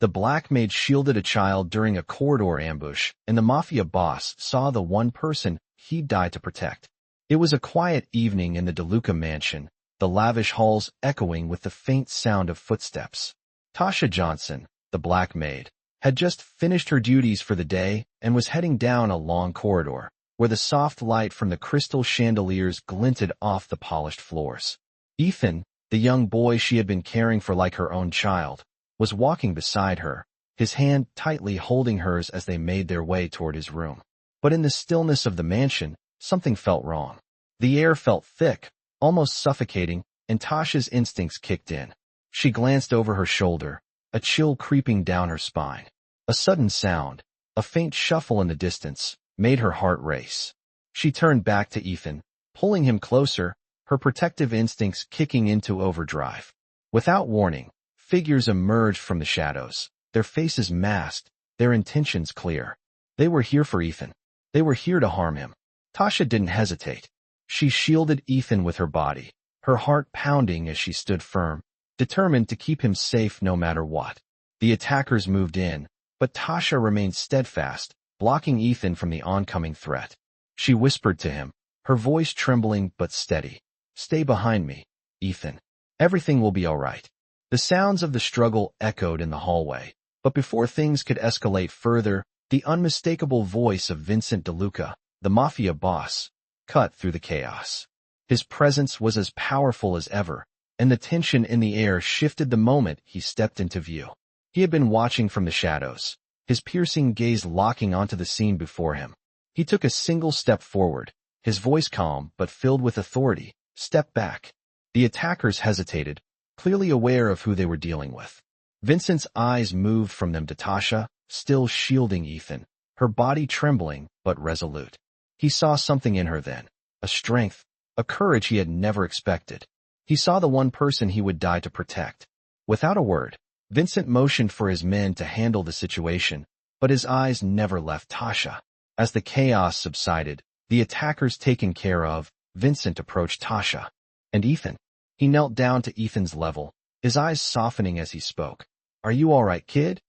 The black maid shielded a child during a corridor ambush, and the Mafia boss saw the one person he'd die to protect. It was a quiet evening in the DeLuca mansion, the lavish halls echoing with the faint sound of footsteps. Tasha Johnson, the black maid, had just finished her duties for the day and was heading down a long corridor, where the soft light from the crystal chandeliers glinted off the polished floors. Ethan, the young boy she had been caring for like her own child, was walking beside her, his hand tightly holding hers as they made their way toward his room. But in the stillness of the mansion, something felt wrong. The air felt thick, almost suffocating, and Tasha's instincts kicked in. She glanced over her shoulder, a chill creeping down her spine. A sudden sound, a faint shuffle in the distance, made her heart race. She turned back to Ethan, pulling him closer, her protective instincts kicking into overdrive. Without warning, figures emerged from the shadows, their faces masked, their intentions clear. They were here for Ethan. They were here to harm him. Tasha didn't hesitate. She shielded Ethan with her body, her heart pounding as she stood firm, determined to keep him safe no matter what. The attackers moved in, but Tasha remained steadfast, blocking Ethan from the oncoming threat. She whispered to him, her voice trembling but steady. "Stay behind me, Ethan. Everything will be all right." The sounds of the struggle echoed in the hallway, but before things could escalate further, the unmistakable voice of Vincent DeLuca, the Mafia boss, cut through the chaos. His presence was as powerful as ever, and the tension in the air shifted the moment he stepped into view. He had been watching from the shadows, his piercing gaze locking onto the scene before him. He took a single step forward, his voice calm but filled with authority. "Step back." The attackers hesitated, clearly aware of who they were dealing with. Vincent's eyes moved from them to Tasha, still shielding Ethan, her body trembling but resolute. He saw something in her then, a strength, a courage he had never expected. He saw the one person he would die to protect. Without a word, Vincent motioned for his men to handle the situation, but his eyes never left Tasha. As the chaos subsided, the attackers taken care of, Vincent approached Tasha. "And Ethan?" He knelt down to Ethan's level, his eyes softening as he spoke. "Are you all right, kid?"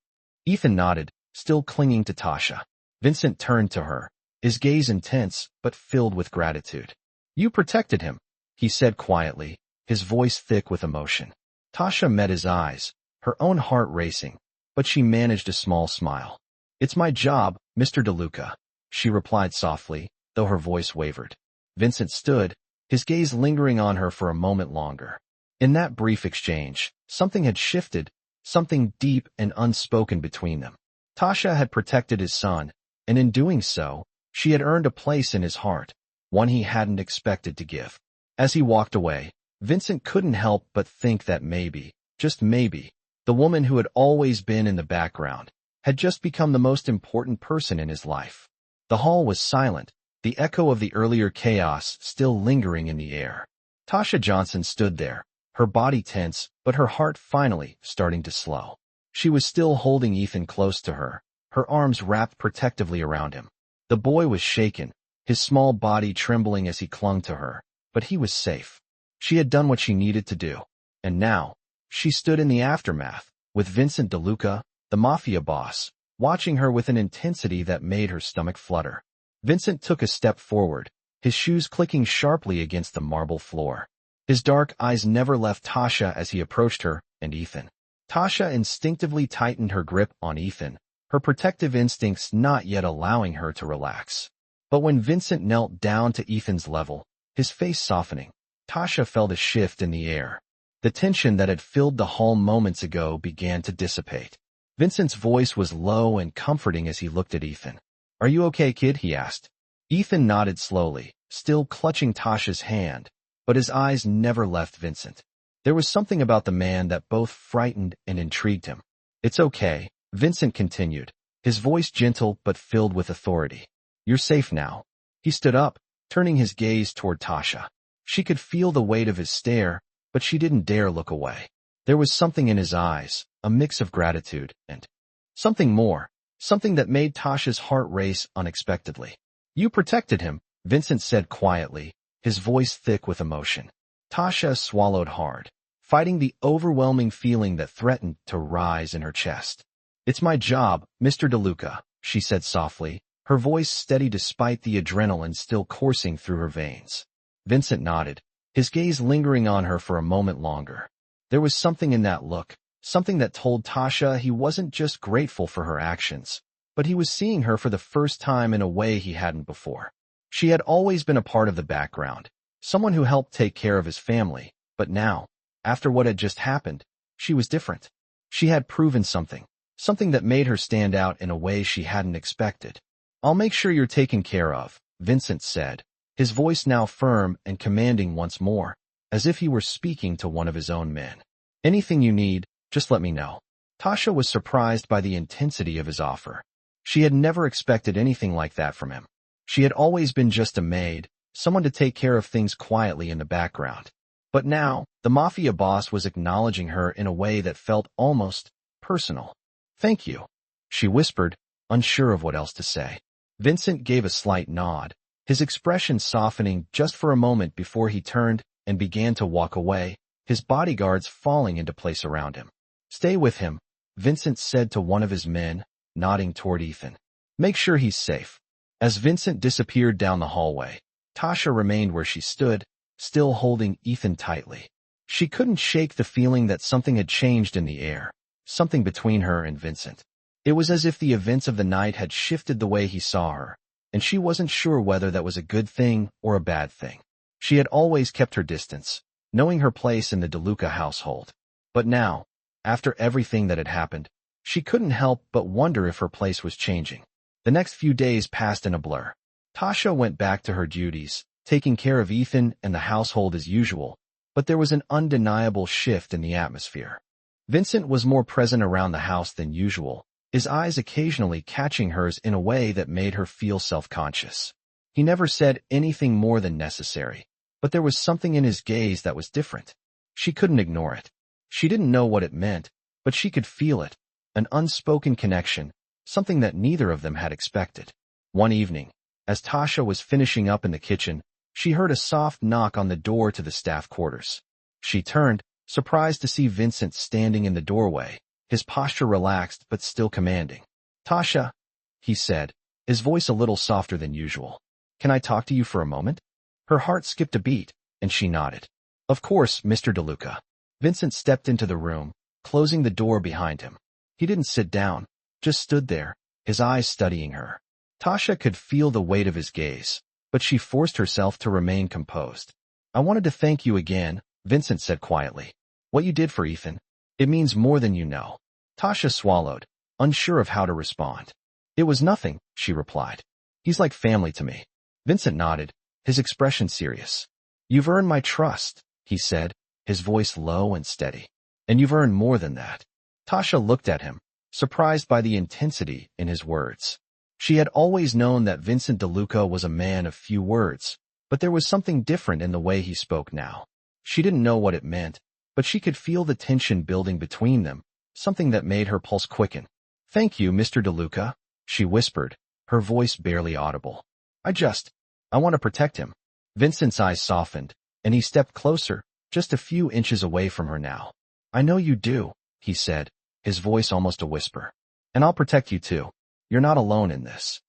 Ethan nodded, still clinging to Tasha. Vincent turned to her, his gaze intense but filled with gratitude. "You protected him," he said quietly, his voice thick with emotion. Tasha met his eyes, her own heart racing, but she managed a small smile. "It's my job, Mr. DeLuca," she replied softly, though her voice wavered. Vincent stood, his gaze lingering on her for a moment longer. In that brief exchange, something had shifted, something deep and unspoken between them. Tasha had protected his son, and in doing so, she had earned a place in his heart, one he hadn't expected to give. As he walked away, Vincent couldn't help but think that maybe, just maybe, the woman who had always been in the background had just become the most important person in his life. The hall was silent, the echo of the earlier chaos still lingering in the air. Tasha Johnson stood there, her body tense, but her heart finally starting to slow. She was still holding Ethan close to her, her arms wrapped protectively around him. The boy was shaken, his small body trembling as he clung to her, but he was safe. She had done what she needed to do, and now, she stood in the aftermath, with Vincent DeLuca, the Mafia boss, watching her with an intensity that made her stomach flutter. Vincent took a step forward, his shoes clicking sharply against the marble floor. His dark eyes never left Tasha as he approached her and Ethan. Tasha instinctively tightened her grip on Ethan, her protective instincts not yet allowing her to relax. But when Vincent knelt down to Ethan's level, his face softening, Tasha felt a shift in the air. The tension that had filled the hall moments ago began to dissipate. Vincent's voice was low and comforting as he looked at Ethan. "Are you okay, kid?" he asked. Ethan nodded slowly, still clutching Tasha's hand, but his eyes never left Vincent. There was something about the man that both frightened and intrigued him. "It's okay," Vincent continued, his voice gentle but filled with authority. "You're safe now." He stood up, turning his gaze toward Tasha. She could feel the weight of his stare, but she didn't dare look away. There was something in his eyes, a mix of gratitude and something more, something that made Tasha's heart race unexpectedly. "You protected him," Vincent said quietly, his voice thick with emotion. Tasha swallowed hard, fighting the overwhelming feeling that threatened to rise in her chest. It's my job, Mr. DeLuca, she said softly, her voice steady despite the adrenaline still coursing through her veins. Vincent nodded, his gaze lingering on her for a moment longer. There was something in that look, something that told Tasha he wasn't just grateful for her actions, but he was seeing her for the first time in a way he hadn't before. She had always been a part of the background, someone who helped take care of his family, but now, after what had just happened, she was different. She had proven something that made her stand out in a way she hadn't expected. I'll make sure you're taken care of, Vincent said, his voice now firm and commanding once more, as if he were speaking to one of his own men. Anything you need, just let me know. Tasha was surprised by the intensity of his offer. She had never expected anything like that from him. She had always been just a maid, someone to take care of things quietly in the background. But now, the Mafia boss was acknowledging her in a way that felt almost personal. Thank you, she whispered, unsure of what else to say. Vincent gave a slight nod, his expression softening just for a moment before he turned and began to walk away, his bodyguards falling into place around him. Stay with him, Vincent said to one of his men, nodding toward Ethan. Make sure he's safe. As Vincent disappeared down the hallway, Tasha remained where she stood, still holding Ethan tightly. She couldn't shake the feeling that something had changed in the air, something between her and Vincent. It was as if the events of the night had shifted the way he saw her, and she wasn't sure whether that was a good thing or a bad thing. She had always kept her distance, knowing her place in the DeLuca household. But now, after everything that had happened, she couldn't help but wonder if her place was changing. The next few days passed in a blur. Tasha went back to her duties, taking care of Ethan and the household as usual, but there was an undeniable shift in the atmosphere. Vincent was more present around the house than usual, his eyes occasionally catching hers in a way that made her feel self-conscious. He never said anything more than necessary, but there was something in his gaze that was different. She couldn't ignore it. She didn't know what it meant, but she could feel it, an unspoken connection, something that neither of them had expected. One evening, as Tasha was finishing up in the kitchen, she heard a soft knock on the door to the staff quarters. She turned, surprised to see Vincent standing in the doorway, his posture relaxed but still commanding. Tasha, he said, his voice a little softer than usual. Can I talk to you for a moment? Her heart skipped a beat, and she nodded. Of course, Mr. DeLuca. Vincent stepped into the room, closing the door behind him. He didn't sit down, just stood there, his eyes studying her. Tasha could feel the weight of his gaze, but she forced herself to remain composed. I wanted to thank you again, Vincent said quietly. What you did for Ethan, it means more than you know. Tasha swallowed, unsure of how to respond. It was nothing, she replied. He's like family to me. Vincent nodded, his expression serious. You've earned my trust, he said, his voice low and steady. And you've earned more than that. Tasha looked at him, surprised by the intensity in his words. She had always known that Vincent DeLuca was a man of few words, but there was something different in the way he spoke now. She didn't know what it meant, but she could feel the tension building between them, something that made her pulse quicken. Thank you, Mr. DeLuca, she whispered, her voice barely audible. I want to protect him. Vincent's eyes softened, and he stepped closer, just a few inches away from her now. I know you do, he said, his voice almost a whisper. And I'll protect you too. You're not alone in this.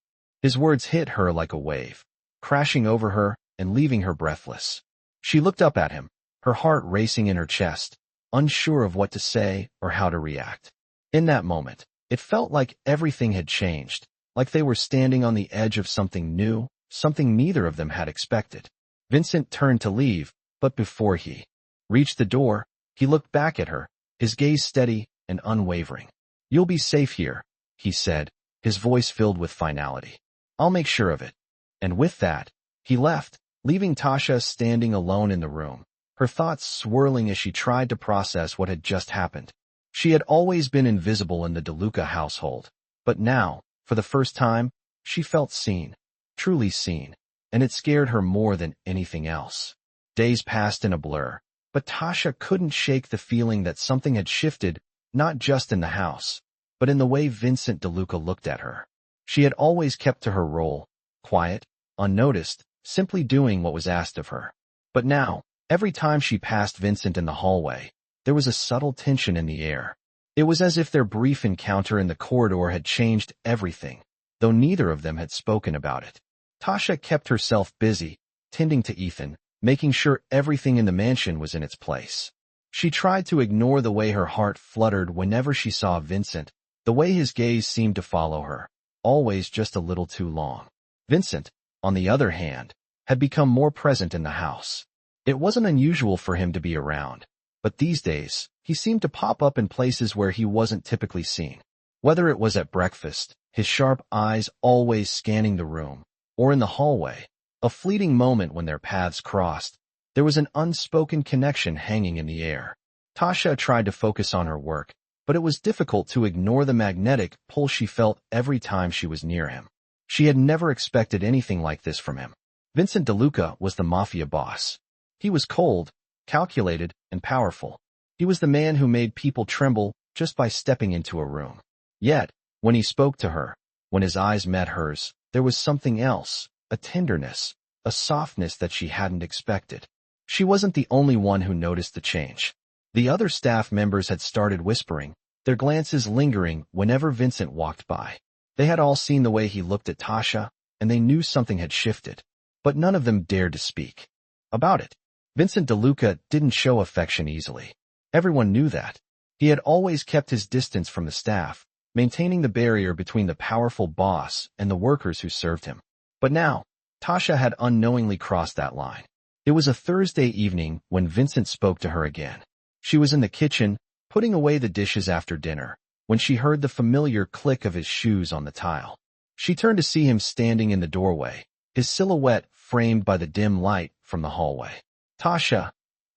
His words hit her like a wave, crashing over her and leaving her breathless. She looked up at him, her heart racing in her chest, unsure of what to say or how to react. In that moment, it felt like everything had changed, like they were standing on the edge of something new, something neither of them had expected. Vincent turned to leave, but before he reached the door, he looked back at her, his gaze steady and unwavering. You'll be safe here, he said, his voice filled with finality. I'll make sure of it. And with that, he left, leaving Tasha standing alone in the room, her thoughts swirling as she tried to process what had just happened. She had always been invisible in the DeLuca household, but now, for the first time, she felt seen, truly seen, and it scared her more than anything else. Days passed in a blur, but Tasha couldn't shake the feeling that something had shifted, not just in the house, but in the way Vincent DeLuca looked at her. She had always kept to her role, quiet, unnoticed, simply doing what was asked of her. But now, every time she passed Vincent in the hallway, there was a subtle tension in the air. It was as if their brief encounter in the corridor had changed everything, though neither of them had spoken about it. Tasha kept herself busy, tending to Ethan, making sure everything in the mansion was in its place. She tried to ignore the way her heart fluttered whenever she saw Vincent, the way his gaze seemed to follow her, always just a little too long. Vincent, on the other hand, had become more present in the house. It wasn't unusual for him to be around, but these days, he seemed to pop up in places where he wasn't typically seen. Whether it was at breakfast, his sharp eyes always scanning the room, or in the hallway, a fleeting moment when their paths crossed, there was an unspoken connection hanging in the air. Tasha tried to focus on her work, but it was difficult to ignore the magnetic pull she felt every time she was near him. She had never expected anything like this from him. Vincent DeLuca was the Mafia boss. He was cold, calculated, and powerful. He was the man who made people tremble just by stepping into a room. Yet, when he spoke to her, when his eyes met hers, there was something else, a tenderness, a softness that she hadn't expected. She wasn't the only one who noticed the change. The other staff members had started whispering, their glances lingering whenever Vincent walked by. They had all seen the way he looked at Tasha, and they knew something had shifted, but none of them dared to speak about it. Vincent DeLuca didn't show affection easily. Everyone knew that. He had always kept his distance from the staff, maintaining the barrier between the powerful boss and the workers who served him. But now, Tasha had unknowingly crossed that line. It was a Thursday evening when Vincent spoke to her again. She was in the kitchen, putting away the dishes after dinner, when she heard the familiar click of his shoes on the tile. She turned to see him standing in the doorway, his silhouette framed by the dim light from the hallway. "Tasha,"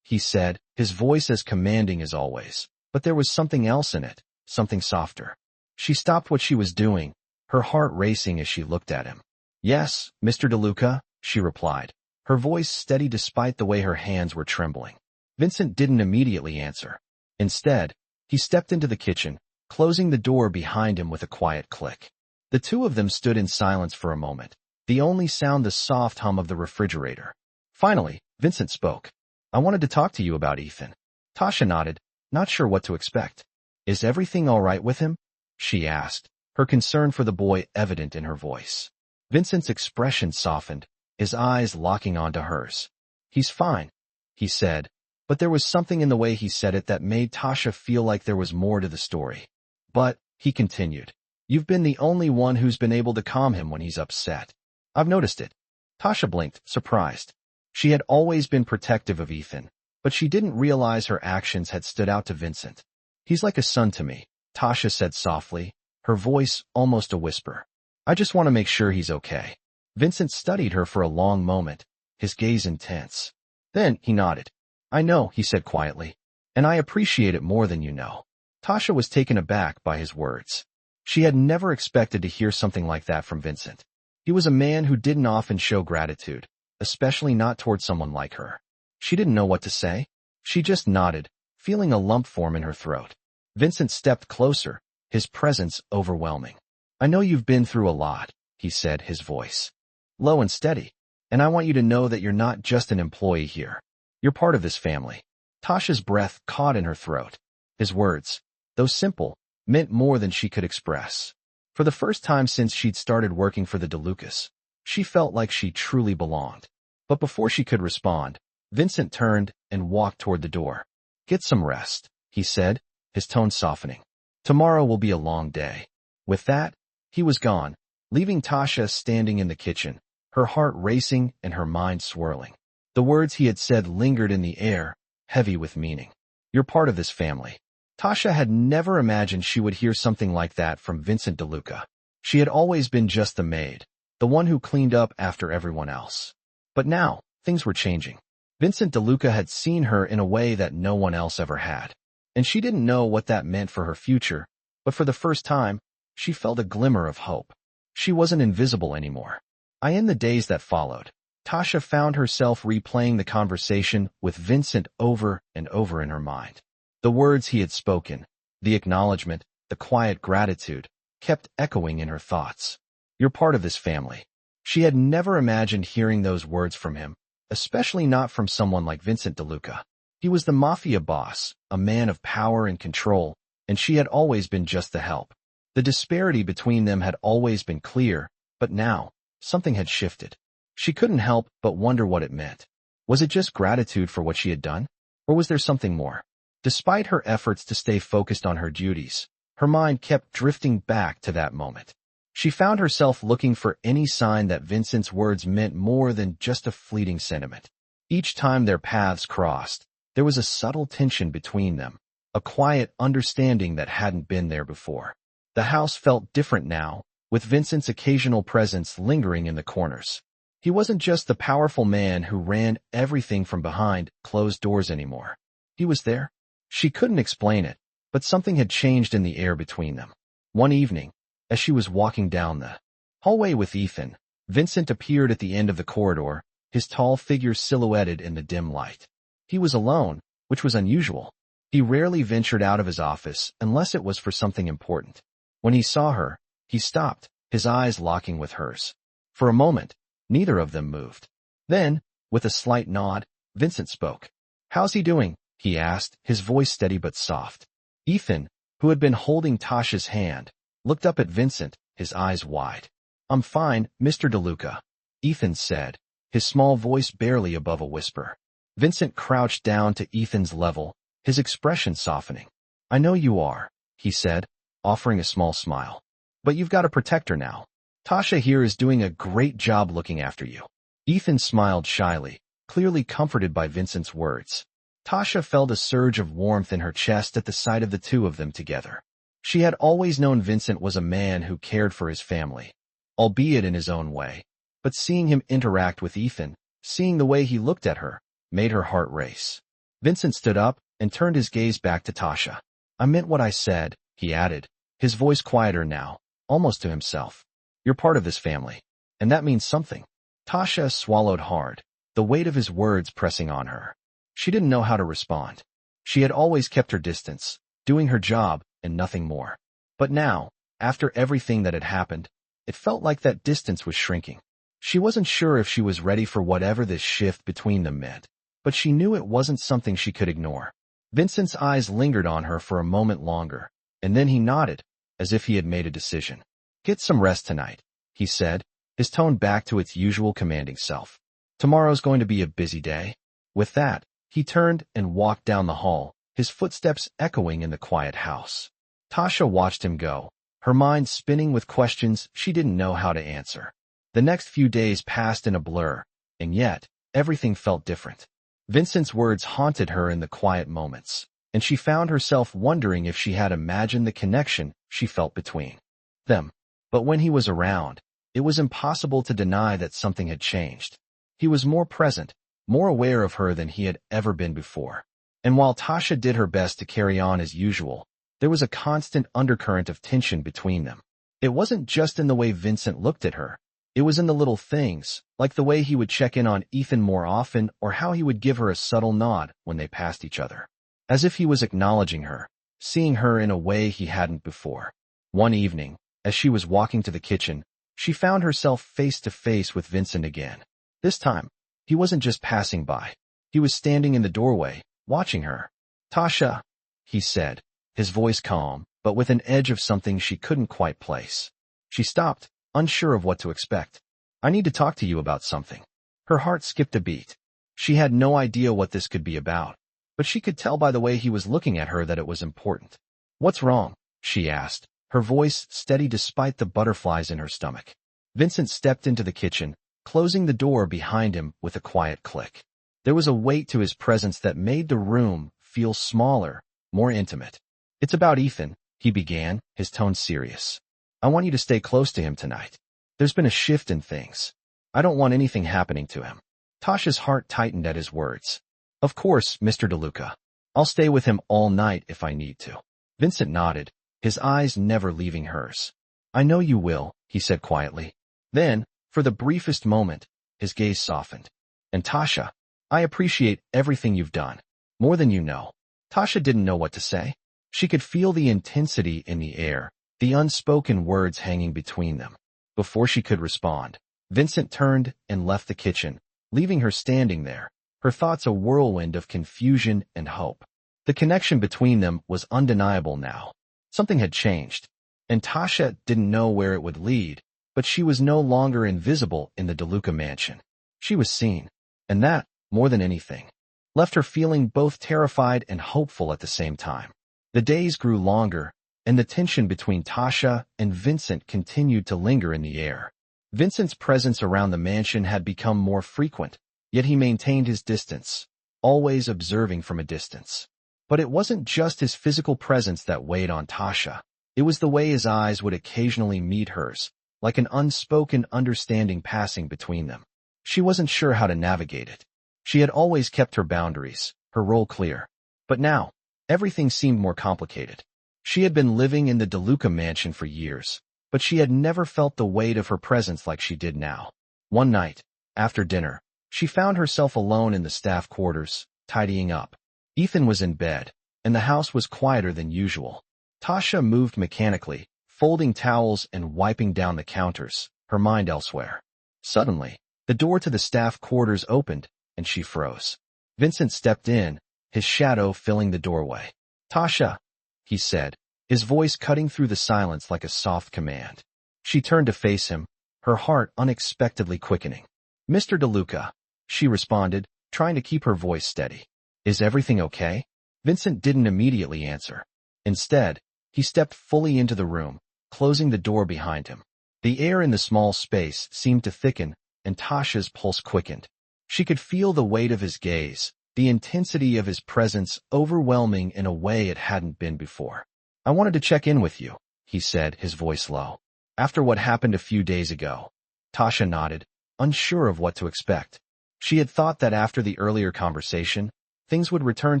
he said, his voice as commanding as always, but there was something else in it, something softer. She stopped what she was doing, her heart racing as she looked at him. "Yes, Mr. DeLuca," she replied, her voice steady despite the way her hands were trembling. Vincent didn't immediately answer. Instead, he stepped into the kitchen, closing the door behind him with a quiet click. The two of them stood in silence for a moment, the only sound the soft hum of the refrigerator. Finally, Vincent spoke. "I wanted to talk to you about Ethan." Tasha nodded, not sure what to expect. "Is everything all right with him?" she asked, her concern for the boy evident in her voice. Vincent's expression softened, his eyes locking onto hers. "He's fine," he said, but there was something in the way he said it that made Tasha feel like there was more to the story. "But," he continued, "you've been the only one who's been able to calm him when he's upset. I've noticed it." Tasha blinked, surprised. She had always been protective of Ethan, but she didn't realize her actions had stood out to Vincent. "He's like a son to me," Tasha said softly, her voice almost a whisper. "I just want to make sure he's okay." Vincent studied her for a long moment, his gaze intense. Then he nodded. "I know," he said quietly, "and I appreciate it more than you know." Tasha was taken aback by his words. She had never expected to hear something like that from Vincent. He was a man who didn't often show gratitude, especially not toward someone like her. She didn't know what to say. She just nodded, feeling a lump form in her throat. Vincent stepped closer, his presence overwhelming. "I know you've been through a lot," he said, his voice low and steady, "and I want you to know that you're not just an employee here. You're part of this family." Tasha's breath caught in her throat. His words, though simple, meant more than she could express. For the first time since she'd started working for the DeLucas, she felt like she truly belonged. But before she could respond, Vincent turned and walked toward the door. "Get some rest," he said, his tone softening. "Tomorrow will be a long day." With that, he was gone, leaving Tasha standing in the kitchen, her heart racing and her mind swirling. The words he had said lingered in the air, heavy with meaning. "You're part of this family." Tasha had never imagined she would hear something like that from Vincent DeLuca. She had always been just the maid, the one who cleaned up after everyone else. But now, things were changing. Vincent DeLuca had seen her in a way that no one else ever had. And she didn't know what that meant for her future, but for the first time, she felt a glimmer of hope. She wasn't invisible anymore. In the days that followed, Tasha found herself replaying the conversation with Vincent over and over in her mind. The words he had spoken, the acknowledgement, the quiet gratitude, kept echoing in her thoughts. "You're part of this family." She had never imagined hearing those words from him, especially not from someone like Vincent DeLuca. He was the Mafia boss, a man of power and control, and she had always been just the help. The disparity between them had always been clear, but now, something had shifted. She couldn't help but wonder what it meant. Was it just gratitude for what she had done? Or was there something more? Despite her efforts to stay focused on her duties, her mind kept drifting back to that moment. She found herself looking for any sign that Vincent's words meant more than just a fleeting sentiment. Each time their paths crossed, there was a subtle tension between them, a quiet understanding that hadn't been there before. The house felt different now, with Vincent's occasional presence lingering in the corners. He wasn't just the powerful man who ran everything from behind closed doors anymore. He was there. She couldn't explain it, but something had changed in the air between them. One evening, as she was walking down the hallway with Ethan, Vincent appeared at the end of the corridor, his tall figure silhouetted in the dim light. He was alone, which was unusual. He rarely ventured out of his office unless it was for something important. When he saw her, he stopped, his eyes locking with hers. For a moment, neither of them moved. Then, with a slight nod, Vincent spoke. "How's he doing?" he asked, his voice steady but soft. Ethan, who had been holding Tasha's hand, looked up at Vincent, his eyes wide. "I'm fine, Mr. DeLuca," Ethan said, his small voice barely above a whisper. Vincent crouched down to Ethan's level, his expression softening. "I know you are," he said, offering a small smile. "But you've got to protect her now. Tasha here is doing a great job looking after you." Ethan smiled shyly, clearly comforted by Vincent's words. Tasha felt a surge of warmth in her chest at the sight of the two of them together. She had always known Vincent was a man who cared for his family, albeit in his own way. But seeing him interact with Ethan, seeing the way he looked at her, made her heart race. Vincent stood up and turned his gaze back to Tasha. "I meant what I said," he added, his voice quieter now, almost to himself. "You're part of this family, and that means something." Tasha swallowed hard, the weight of his words pressing on her. She didn't know how to respond. She had always kept her distance, doing her job and nothing more. But now, after everything that had happened, it felt like that distance was shrinking. She wasn't sure if she was ready for whatever this shift between them meant, but she knew it wasn't something she could ignore. Vincent's eyes lingered on her for a moment longer, and then he nodded, as if he had made a decision. "Get some rest tonight," he said, his tone back to its usual commanding self. "Tomorrow's going to be a busy day." With that, he turned and walked down the hall, his footsteps echoing in the quiet house. Tasha watched him go, her mind spinning with questions she didn't know how to answer. The next few days passed in a blur, and yet, everything felt different. Vincent's words haunted her in the quiet moments, and she found herself wondering if she had imagined the connection she felt between them. But when he was around, it was impossible to deny that something had changed. He was more present, more aware of her than he had ever been before. And while Tasha did her best to carry on as usual, there was a constant undercurrent of tension between them. It wasn't just in the way Vincent looked at her. It was in the little things, like the way he would check in on Ethan more often or how he would give her a subtle nod when they passed each other. As if he was acknowledging her, seeing her in a way he hadn't before. One evening, as she was walking to the kitchen, she found herself face to face with Vincent again. This time, he wasn't just passing by. He was standing in the doorway, watching her. "Tasha," he said, his voice calm, but with an edge of something she couldn't quite place. She stopped, unsure of what to expect. "I need to talk to you about something." Her heart skipped a beat. She had no idea what this could be about, but she could tell by the way he was looking at her that it was important. "What's wrong?" she asked, her voice steady despite the butterflies in her stomach. Vincent stepped into the kitchen, closing the door behind him with a quiet click. There was a weight to his presence that made the room feel smaller, more intimate. "It's about Ethan," he began, his tone serious. "I want you to stay close to him tonight. There's been a shift in things. I don't want anything happening to him." Tasha's heart tightened at his words. "Of course, Mr. DeLuca. I'll stay with him all night if I need to." Vincent nodded, his eyes never leaving hers. "I know you will," he said quietly. Then, for the briefest moment, his gaze softened. "And Tasha, I appreciate everything you've done. More than you know." Tasha didn't know what to say. She could feel the intensity in the air, the unspoken words hanging between them. Before she could respond, Vincent turned and left the kitchen, leaving her standing there, her thoughts a whirlwind of confusion and hope. The connection between them was undeniable now, Something had changed, and Tasha didn't know where it would lead, but she was no longer invisible in the DeLuca mansion. She was seen, and that, more than anything, left her feeling both terrified and hopeful at the same time. The days grew longer, and the tension between Tasha and Vincent continued to linger in the air. Vincent's presence around the mansion had become more frequent, yet he maintained his distance, always observing from a distance. But it wasn't just his physical presence that weighed on Tasha. It was the way his eyes would occasionally meet hers, like an unspoken understanding passing between them. She wasn't sure how to navigate it. She had always kept her boundaries, her role clear. But now, everything seemed more complicated. She had been living in the DeLuca mansion for years, but she had never felt the weight of her presence like she did now. One night, after dinner, she found herself alone in the staff quarters, tidying up. Ethan was in bed, and the house was quieter than usual. Tasha moved mechanically, folding towels and wiping down the counters, her mind elsewhere. Suddenly, the door to the staff quarters opened, and she froze. Vincent stepped in, his shadow filling the doorway. "Tasha," he said, his voice cutting through the silence like a soft command. She turned to face him, her heart unexpectedly quickening. "Mr. DeLuca," she responded, trying to keep her voice steady. "Is everything okay?" Vincent didn't immediately answer. Instead, he stepped fully into the room, closing the door behind him. The air in the small space seemed to thicken, and Tasha's pulse quickened. She could feel the weight of his gaze, the intensity of his presence overwhelming in a way it hadn't been before. "I wanted to check in with you," he said, his voice low. "After what happened a few days ago." Tasha nodded, unsure of what to expect. She had thought that after the earlier conversation, things would return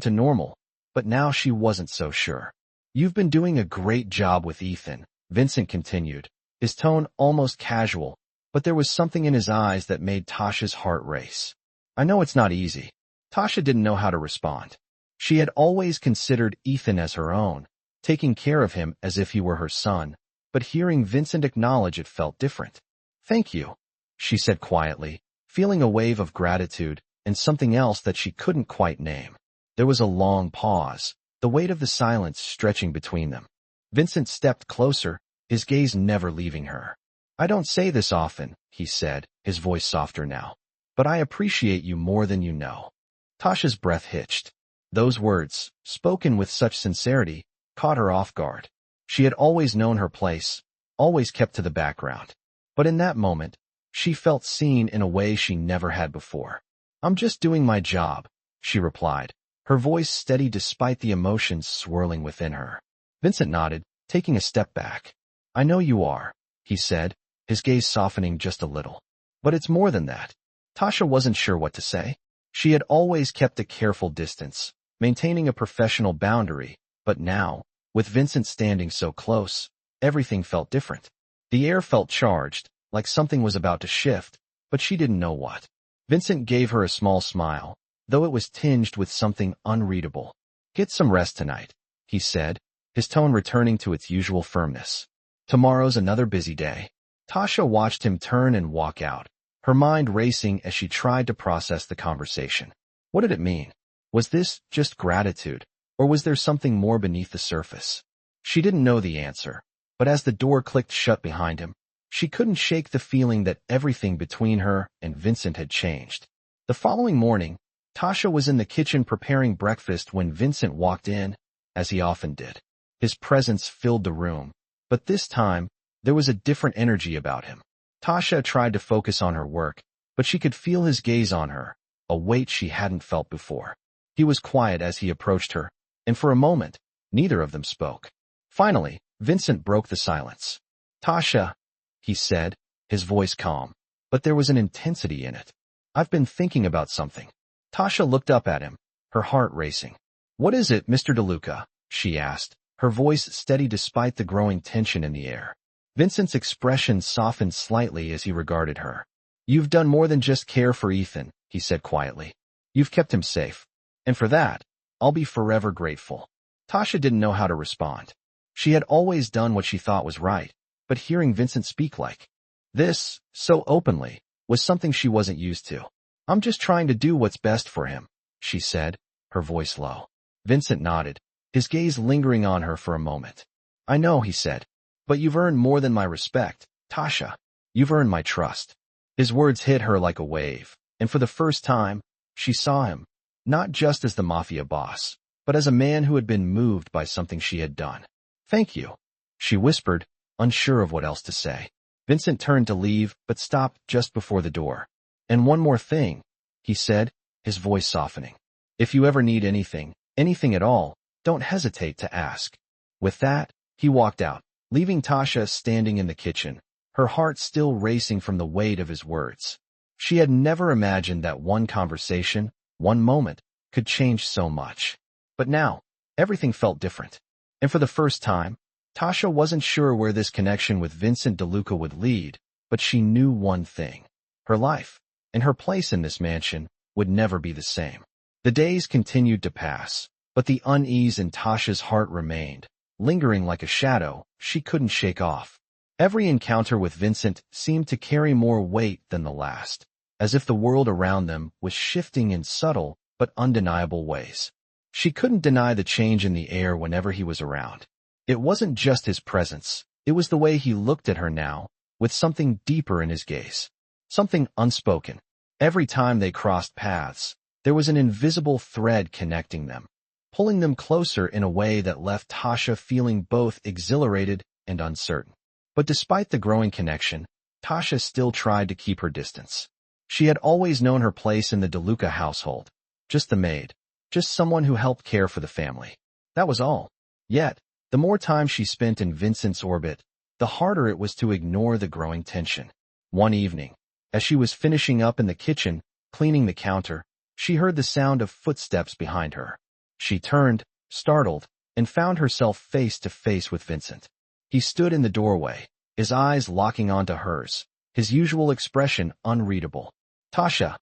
to normal, but now she wasn't so sure. "You've been doing a great job with Ethan," Vincent continued, his tone almost casual, but there was something in his eyes that made Tasha's heart race. "I know it's not easy." Tasha didn't know how to respond. She had always considered Ethan as her own, taking care of him as if he were her son, but hearing Vincent acknowledge it felt different. "Thank you," she said quietly, feeling a wave of gratitude and something else that she couldn't quite name. There was a long pause, the weight of the silence stretching between them. Vincent stepped closer, his gaze never leaving her. "I don't say this often," he said, his voice softer now, "but I appreciate you more than you know." Tasha's breath hitched. Those words, spoken with such sincerity, caught her off guard. She had always known her place, always kept to the background. But in that moment, she felt seen in a way she never had before. "I'm just doing my job," she replied, her voice steady despite the emotions swirling within her. Vincent nodded, taking a step back. "I know you are," he said, his gaze softening just a little. "But it's more than that." Tasha wasn't sure what to say. She had always kept a careful distance, maintaining a professional boundary, but now, with Vincent standing so close, everything felt different. The air felt charged, like something was about to shift, but she didn't know what. Vincent gave her a small smile, though it was tinged with something unreadable. "Get some rest tonight," he said, his tone returning to its usual firmness. "Tomorrow's another busy day." Tasha watched him turn and walk out, her mind racing as she tried to process the conversation. What did it mean? Was this just gratitude, or was there something more beneath the surface? She didn't know the answer, but as the door clicked shut behind him, she couldn't shake the feeling that everything between her and Vincent had changed. The following morning, Tasha was in the kitchen preparing breakfast when Vincent walked in, as he often did. His presence filled the room, but this time, there was a different energy about him. Tasha tried to focus on her work, but she could feel his gaze on her, a weight she hadn't felt before. He was quiet as he approached her, and for a moment, neither of them spoke. Finally, Vincent broke the silence. "Tasha," he said, his voice calm, but there was an intensity in it. "I've been thinking about something." Tasha looked up at him, her heart racing. "What is it, Mr. DeLuca?" she asked, her voice steady despite the growing tension in the air. Vincent's expression softened slightly as he regarded her. "You've done more than just care for Ethan," he said quietly. "You've kept him safe. And for that, I'll be forever grateful." Tasha didn't know how to respond. She had always done what she thought was right, but hearing Vincent speak like this, so openly, was something she wasn't used to. "I'm just trying to do what's best for him," she said, her voice low. Vincent nodded, his gaze lingering on her for a moment. I know, he said. But you've earned more than my respect, Tasha. You've earned my trust. His words hit her like a wave, and for the first time, she saw him, not just as the Mafia boss, but as a man who had been moved by something she had done. Thank you, she whispered, unsure of what else to say. Vincent turned to leave, but stopped just before the door. And one more thing, he said, his voice softening. If you ever need anything, anything at all, don't hesitate to ask. With that, he walked out, leaving Tasha standing in the kitchen, her heart still racing from the weight of his words. She had never imagined that one conversation, one moment, could change so much. But now, everything felt different. And for the first time, Tasha wasn't sure where this connection with Vincent DeLuca would lead, but she knew one thing. Her life, and her place in this mansion, would never be the same. The days continued to pass, but the unease in Tasha's heart remained, lingering like a shadow she couldn't shake off. Every encounter with Vincent seemed to carry more weight than the last, as if the world around them was shifting in subtle but undeniable ways. She couldn't deny the change in the air whenever he was around. It wasn't just his presence, it was the way he looked at her now, with something deeper in his gaze. Something unspoken. Every time they crossed paths, there was an invisible thread connecting them, pulling them closer in a way that left Tasha feeling both exhilarated and uncertain. But despite the growing connection, Tasha still tried to keep her distance. She had always known her place in the DeLuca household. Just the maid. Just someone who helped care for the family. That was all. Yet, the more time she spent in Vincent's orbit, the harder it was to ignore the growing tension. One evening, as she was finishing up in the kitchen, cleaning the counter, she heard the sound of footsteps behind her. She turned, startled, and found herself face to face with Vincent. He stood in the doorway, his eyes locking onto hers, his usual expression unreadable. Tasha,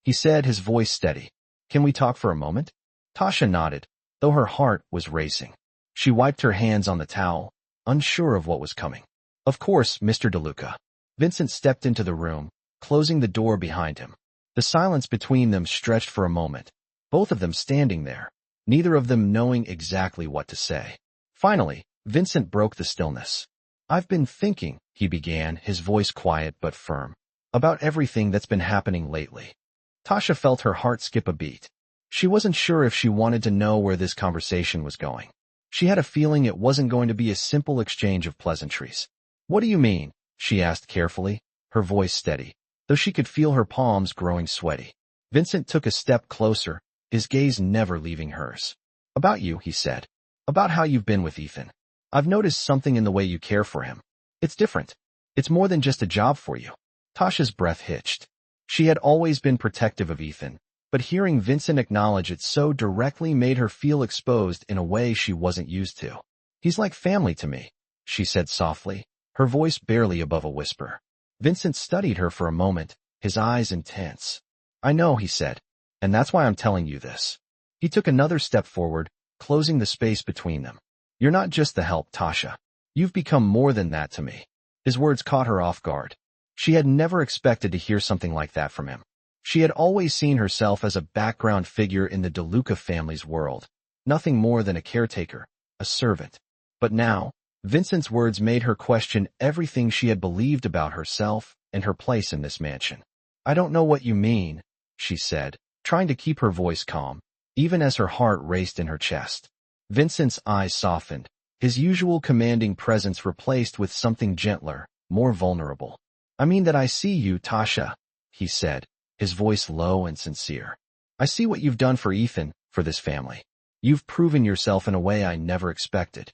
he said, his voice steady. Can we talk for a moment? Tasha nodded, though her heart was racing. She wiped her hands on the towel, unsure of what was coming. Of course, Mr. DeLuca. Vincent stepped into the room, closing the door behind him. The silence between them stretched for a moment, both of them standing there, neither of them knowing exactly what to say. Finally, Vincent broke the stillness. I've been thinking, he began, his voice quiet but firm, about everything that's been happening lately. Tasha felt her heart skip a beat. She wasn't sure if she wanted to know where this conversation was going. She had a feeling it wasn't going to be a simple exchange of pleasantries. What do you mean? She asked carefully, her voice steady, though she could feel her palms growing sweaty. Vincent took a step closer, his gaze never leaving hers. About you, he said. About how you've been with Ethan. I've noticed something in the way you care for him. It's different. It's more than just a job for you. Tasha's breath hitched. She had always been protective of Ethan, but hearing Vincent acknowledge it so directly made her feel exposed in a way she wasn't used to. He's like family to me, she said softly, her voice barely above a whisper. Vincent studied her for a moment, his eyes intense. I know, he said, and that's why I'm telling you this. He took another step forward, closing the space between them. You're not just the help, Tasha. You've become more than that to me. His words caught her off guard. She had never expected to hear something like that from him. She had always seen herself as a background figure in the DeLuca family's world, nothing more than a caretaker, a servant. But now, Vincent's words made her question everything she had believed about herself and her place in this mansion. I don't know what you mean, she said, trying to keep her voice calm, even as her heart raced in her chest. Vincent's eyes softened, his usual commanding presence replaced with something gentler, more vulnerable. I mean that I see you, Tasha, he said, his voice low and sincere. I see what you've done for Ethan, for this family. You've proven yourself in a way I never expected.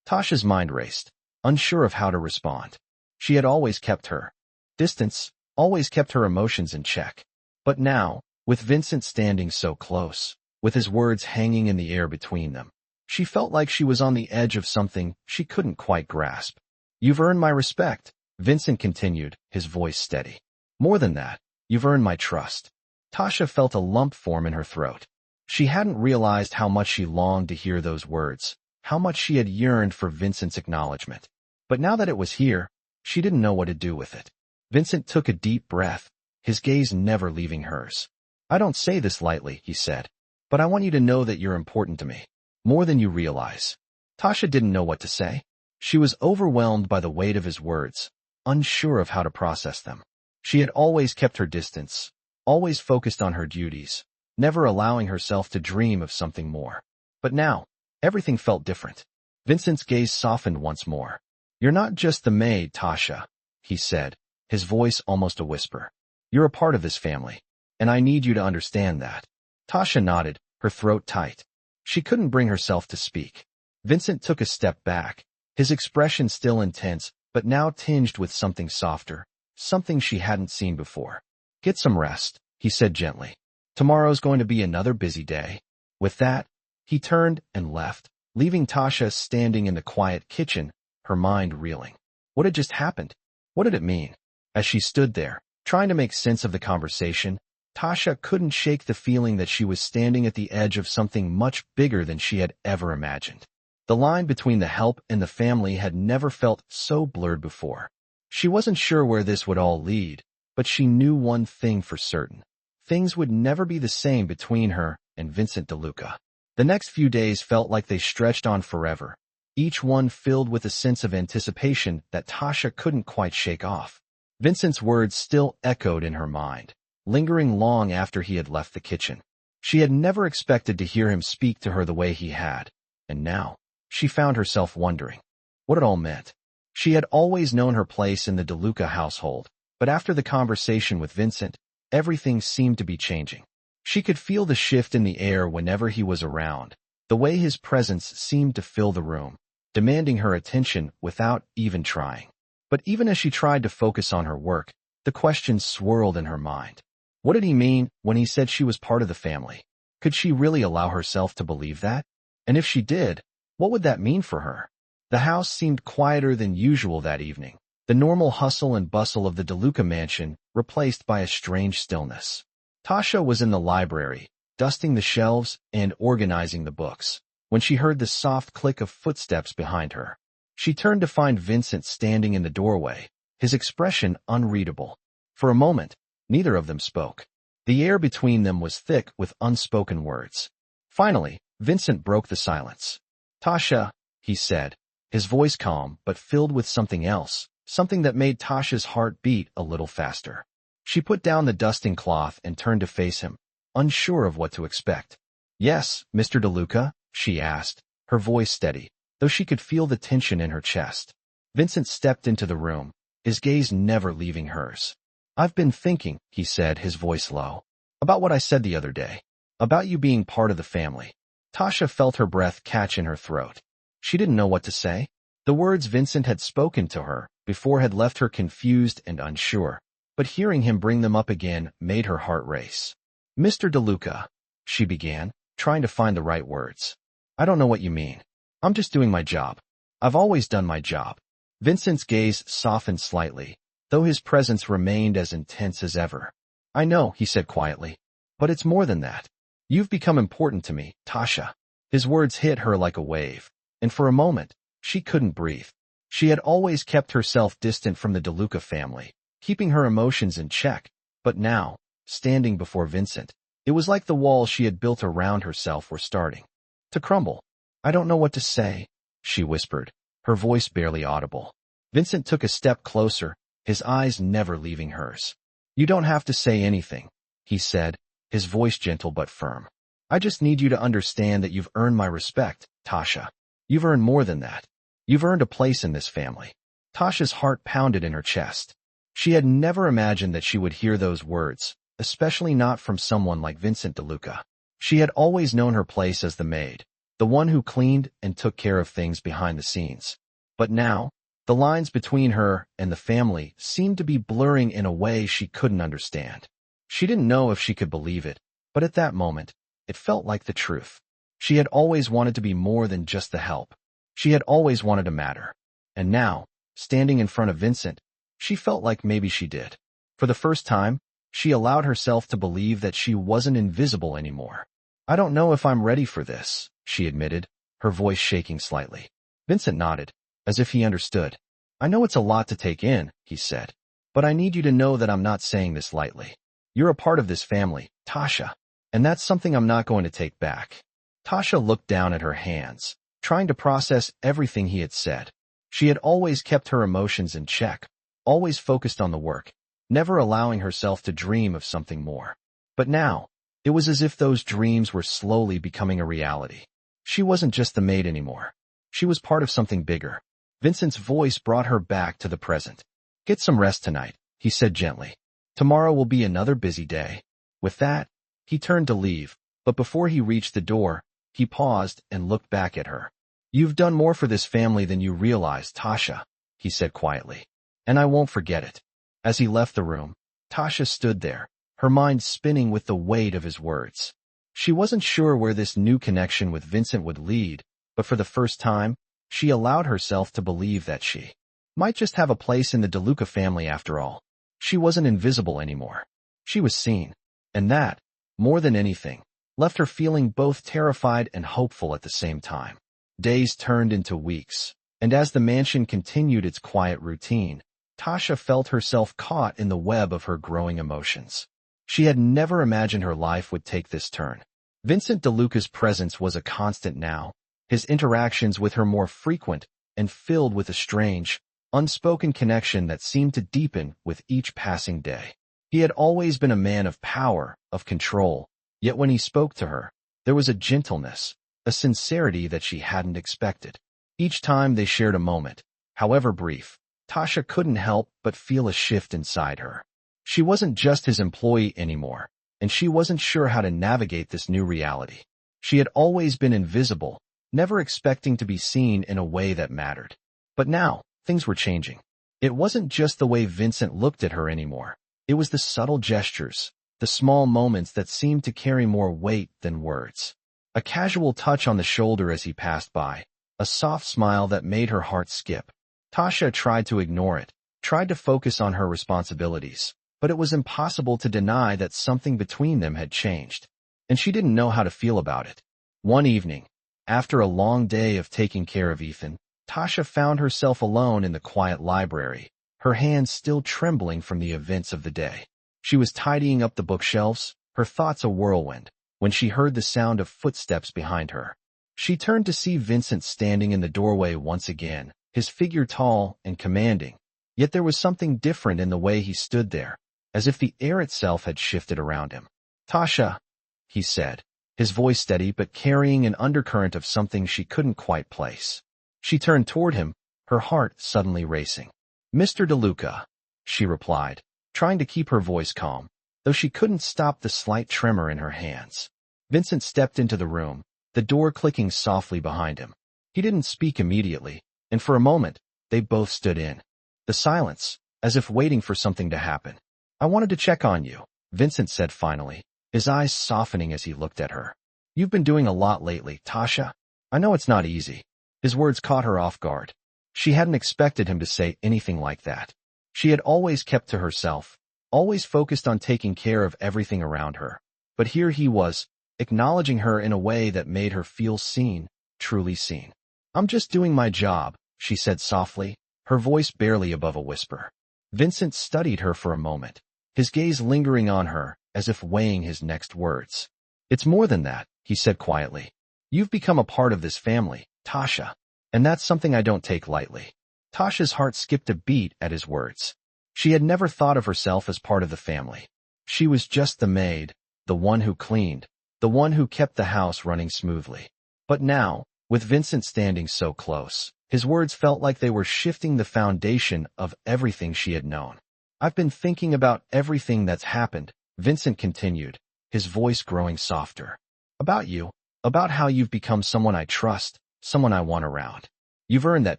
Tasha's mind raced, unsure of how to respond. She had always kept her distance, always kept her emotions in check. But now, with Vincent standing so close, with his words hanging in the air between them, she felt like she was on the edge of something she couldn't quite grasp. You've earned my respect, Vincent continued, his voice steady. More than that, you've earned my trust. Tasha felt a lump form in her throat. She hadn't realized how much she longed to hear those words, how much she had yearned for Vincent's acknowledgement. But now that it was here, she didn't know what to do with it. Vincent took a deep breath, his gaze never leaving hers. I don't say this lightly, he said, but I want you to know that you're important to me, more than you realize. Tasha didn't know what to say. She was overwhelmed by the weight of his words, unsure of how to process them. She had always kept her distance, always focused on her duties, never allowing herself to dream of something more. But now, everything felt different. Vincent's gaze softened once more. "You're not just the maid, Tasha," he said, his voice almost a whisper. "You're a part of this family, and I need you to understand that." Tasha nodded, her throat tight. She couldn't bring herself to speak. Vincent took a step back, his expression still intense, but now tinged with something softer, something she hadn't seen before. "Get some rest," he said gently. "Tomorrow's going to be another busy day." With that, he turned and left, leaving Tasha standing in the quiet kitchen, her mind reeling. What had just happened? What did it mean? As she stood there, trying to make sense of the conversation, Tasha couldn't shake the feeling that she was standing at the edge of something much bigger than she had ever imagined. The line between the help and the family had never felt so blurred before. She wasn't sure where this would all lead, but she knew one thing for certain. Things would never be the same between her and Vincent DeLuca. The next few days felt like they stretched on forever, each one filled with a sense of anticipation that Tasha couldn't quite shake off. Vincent's words still echoed in her mind, lingering long after he had left the kitchen. She had never expected to hear him speak to her the way he had, and now, she found herself wondering what it all meant. She had always known her place in the DeLuca household, but after the conversation with Vincent, everything seemed to be changing. She could feel the shift in the air whenever he was around, the way his presence seemed to fill the room, demanding her attention without even trying. But even as she tried to focus on her work, the questions swirled in her mind. What did he mean when he said she was part of the family? Could she really allow herself to believe that? And if she did, what would that mean for her? The house seemed quieter than usual that evening, the normal hustle and bustle of the DeLuca mansion replaced by a strange stillness. Tasha was in the library, dusting the shelves and organizing the books, when she heard the soft click of footsteps behind her. She turned to find Vincent standing in the doorway, his expression unreadable. For a moment, neither of them spoke. The air between them was thick with unspoken words. Finally, Vincent broke the silence. "Tasha," he said, his voice calm but filled with something else, something that made Tasha's heart beat a little faster. She put down the dusting cloth and turned to face him, unsure of what to expect. "Yes, Mr. DeLuca?" she asked, her voice steady, though she could feel the tension in her chest. Vincent stepped into the room, his gaze never leaving hers. "I've been thinking," he said, his voice low, "about what I said the other day, about you being part of the family." Tasha felt her breath catch in her throat. She didn't know what to say. The words Vincent had spoken to her before had left her confused and unsure, but hearing him bring them up again made her heart race. "Mr. DeLuca," she began, trying to find the right words. "I don't know what you mean. I'm just doing my job. I've always done my job." Vincent's gaze softened slightly, though his presence remained as intense as ever. "I know," he said quietly, "but it's more than that. You've become important to me, Tasha." His words hit her like a wave, and for a moment, she couldn't breathe. She had always kept herself distant from the DeLuca family, keeping her emotions in check, but now, standing before Vincent, it was like the walls she had built around herself were starting to crumble. "I don't know what to say," she whispered, her voice barely audible. Vincent took a step closer, his eyes never leaving hers. "You don't have to say anything," he said, his voice gentle but firm. "I just need you to understand that you've earned my respect, Tasha. You've earned more than that. You've earned a place in this family." Tasha's heart pounded in her chest. She had never imagined that she would hear those words, especially not from someone like Vincent DeLuca. She had always known her place as the maid, the one who cleaned and took care of things behind the scenes. But now, the lines between her and the family seemed to be blurring in a way she couldn't understand. She didn't know if she could believe it, but at that moment, it felt like the truth. She had always wanted to be more than just the help. She had always wanted to matter. And now, standing in front of Vincent, she felt like maybe she did. For the first time, she allowed herself to believe that she wasn't invisible anymore. "I don't know if I'm ready for this," she admitted, her voice shaking slightly. Vincent nodded, as if he understood. "I know it's a lot to take in," he said, "but I need you to know that I'm not saying this lightly. You're a part of this family, Tasha, and that's something I'm not going to take back." Tasha looked down at her hands, trying to process everything he had said. She had always kept her emotions in check, always focused on the work, never allowing herself to dream of something more. But now, it was as if those dreams were slowly becoming a reality. She wasn't just the maid anymore. She was part of something bigger. Vincent's voice brought her back to the present. "Get some rest tonight," he said gently. "Tomorrow will be another busy day." With that, he turned to leave, but before he reached the door, he paused and looked back at her. "You've done more for this family than you realize, Tasha," he said quietly. "And I won't forget it." As he left the room, Tasha stood there, her mind spinning with the weight of his words. She wasn't sure where this new connection with Vincent would lead, but for the first time, she allowed herself to believe that she might just have a place in the DeLuca family after all. She wasn't invisible anymore. She was seen. And that, more than anything, left her feeling both terrified and hopeful at the same time. Days turned into weeks, and as the mansion continued its quiet routine, Tasha felt herself caught in the web of her growing emotions. She had never imagined her life would take this turn. Vincent DeLuca's presence was a constant now, his interactions with her more frequent and filled with a strange, unspoken connection that seemed to deepen with each passing day. He had always been a man of power, of control, yet when he spoke to her, there was a gentleness, a sincerity that she hadn't expected. Each time they shared a moment, however brief, Tasha couldn't help but feel a shift inside her. She wasn't just his employee anymore, and she wasn't sure how to navigate this new reality. She had always been invisible, never expecting to be seen in a way that mattered. But now, things were changing. It wasn't just the way Vincent looked at her anymore. It was the subtle gestures, the small moments that seemed to carry more weight than words. A casual touch on the shoulder as he passed by, a soft smile that made her heart skip. Tasha tried to ignore it, tried to focus on her responsibilities, but it was impossible to deny that something between them had changed, and she didn't know how to feel about it. One evening, after a long day of taking care of Ethan, Tasha found herself alone in the quiet library, her hands still trembling from the events of the day. She was tidying up the bookshelves, her thoughts a whirlwind, when she heard the sound of footsteps behind her. She turned to see Vincent standing in the doorway once again, his figure tall and commanding, yet there was something different in the way he stood there, as if the air itself had shifted around him. "Tasha," he said, his voice steady but carrying an undercurrent of something she couldn't quite place. She turned toward him, her heart suddenly racing. "Mr. DeLuca," she replied, trying to keep her voice calm, though she couldn't stop the slight tremor in her hands. Vincent stepped into the room, the door clicking softly behind him. He didn't speak immediately, and for a moment, they both stood in the silence, as if waiting for something to happen. "I wanted to check on you," Vincent said finally, his eyes softening as he looked at her. "You've been doing a lot lately, Tasha. I know it's not easy." His words caught her off guard. She hadn't expected him to say anything like that. She had always kept to herself, always focused on taking care of everything around her. But here he was, acknowledging her in a way that made her feel seen, truly seen. "I'm just doing my job," she said softly, her voice barely above a whisper. Vincent studied her for a moment, his gaze lingering on her, as if weighing his next words. "It's more than that," he said quietly. "You've become a part of this family, Tasha, and that's something I don't take lightly." Tasha's heart skipped a beat at his words. She had never thought of herself as part of the family. She was just the maid, the one who cleaned, the one who kept the house running smoothly. But now, with Vincent standing so close, his words felt like they were shifting the foundation of everything she had known. "I've been thinking about everything that's happened," Vincent continued, his voice growing softer. "About you, about how you've become someone I trust, someone I want around. You've earned that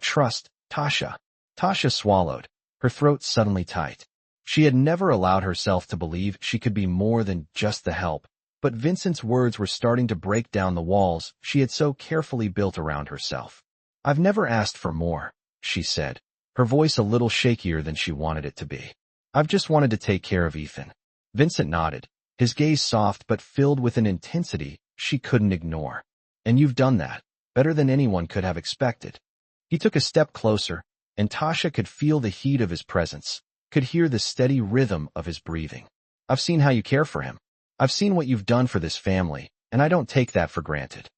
trust, Tasha." Tasha swallowed, her throat suddenly tight. She had never allowed herself to believe she could be more than just the help, but Vincent's words were starting to break down the walls she had so carefully built around herself. "I've never asked for more," she said, her voice a little shakier than she wanted it to be. "I've just wanted to take care of Ethan." Vincent nodded, his gaze soft but filled with an intensity she couldn't ignore. "And you've done that, better than anyone could have expected." He took a step closer, and Tasha could feel the heat of his presence, could hear the steady rhythm of his breathing. "I've seen how you care for him. I've seen what you've done for this family, and I don't take that for granted."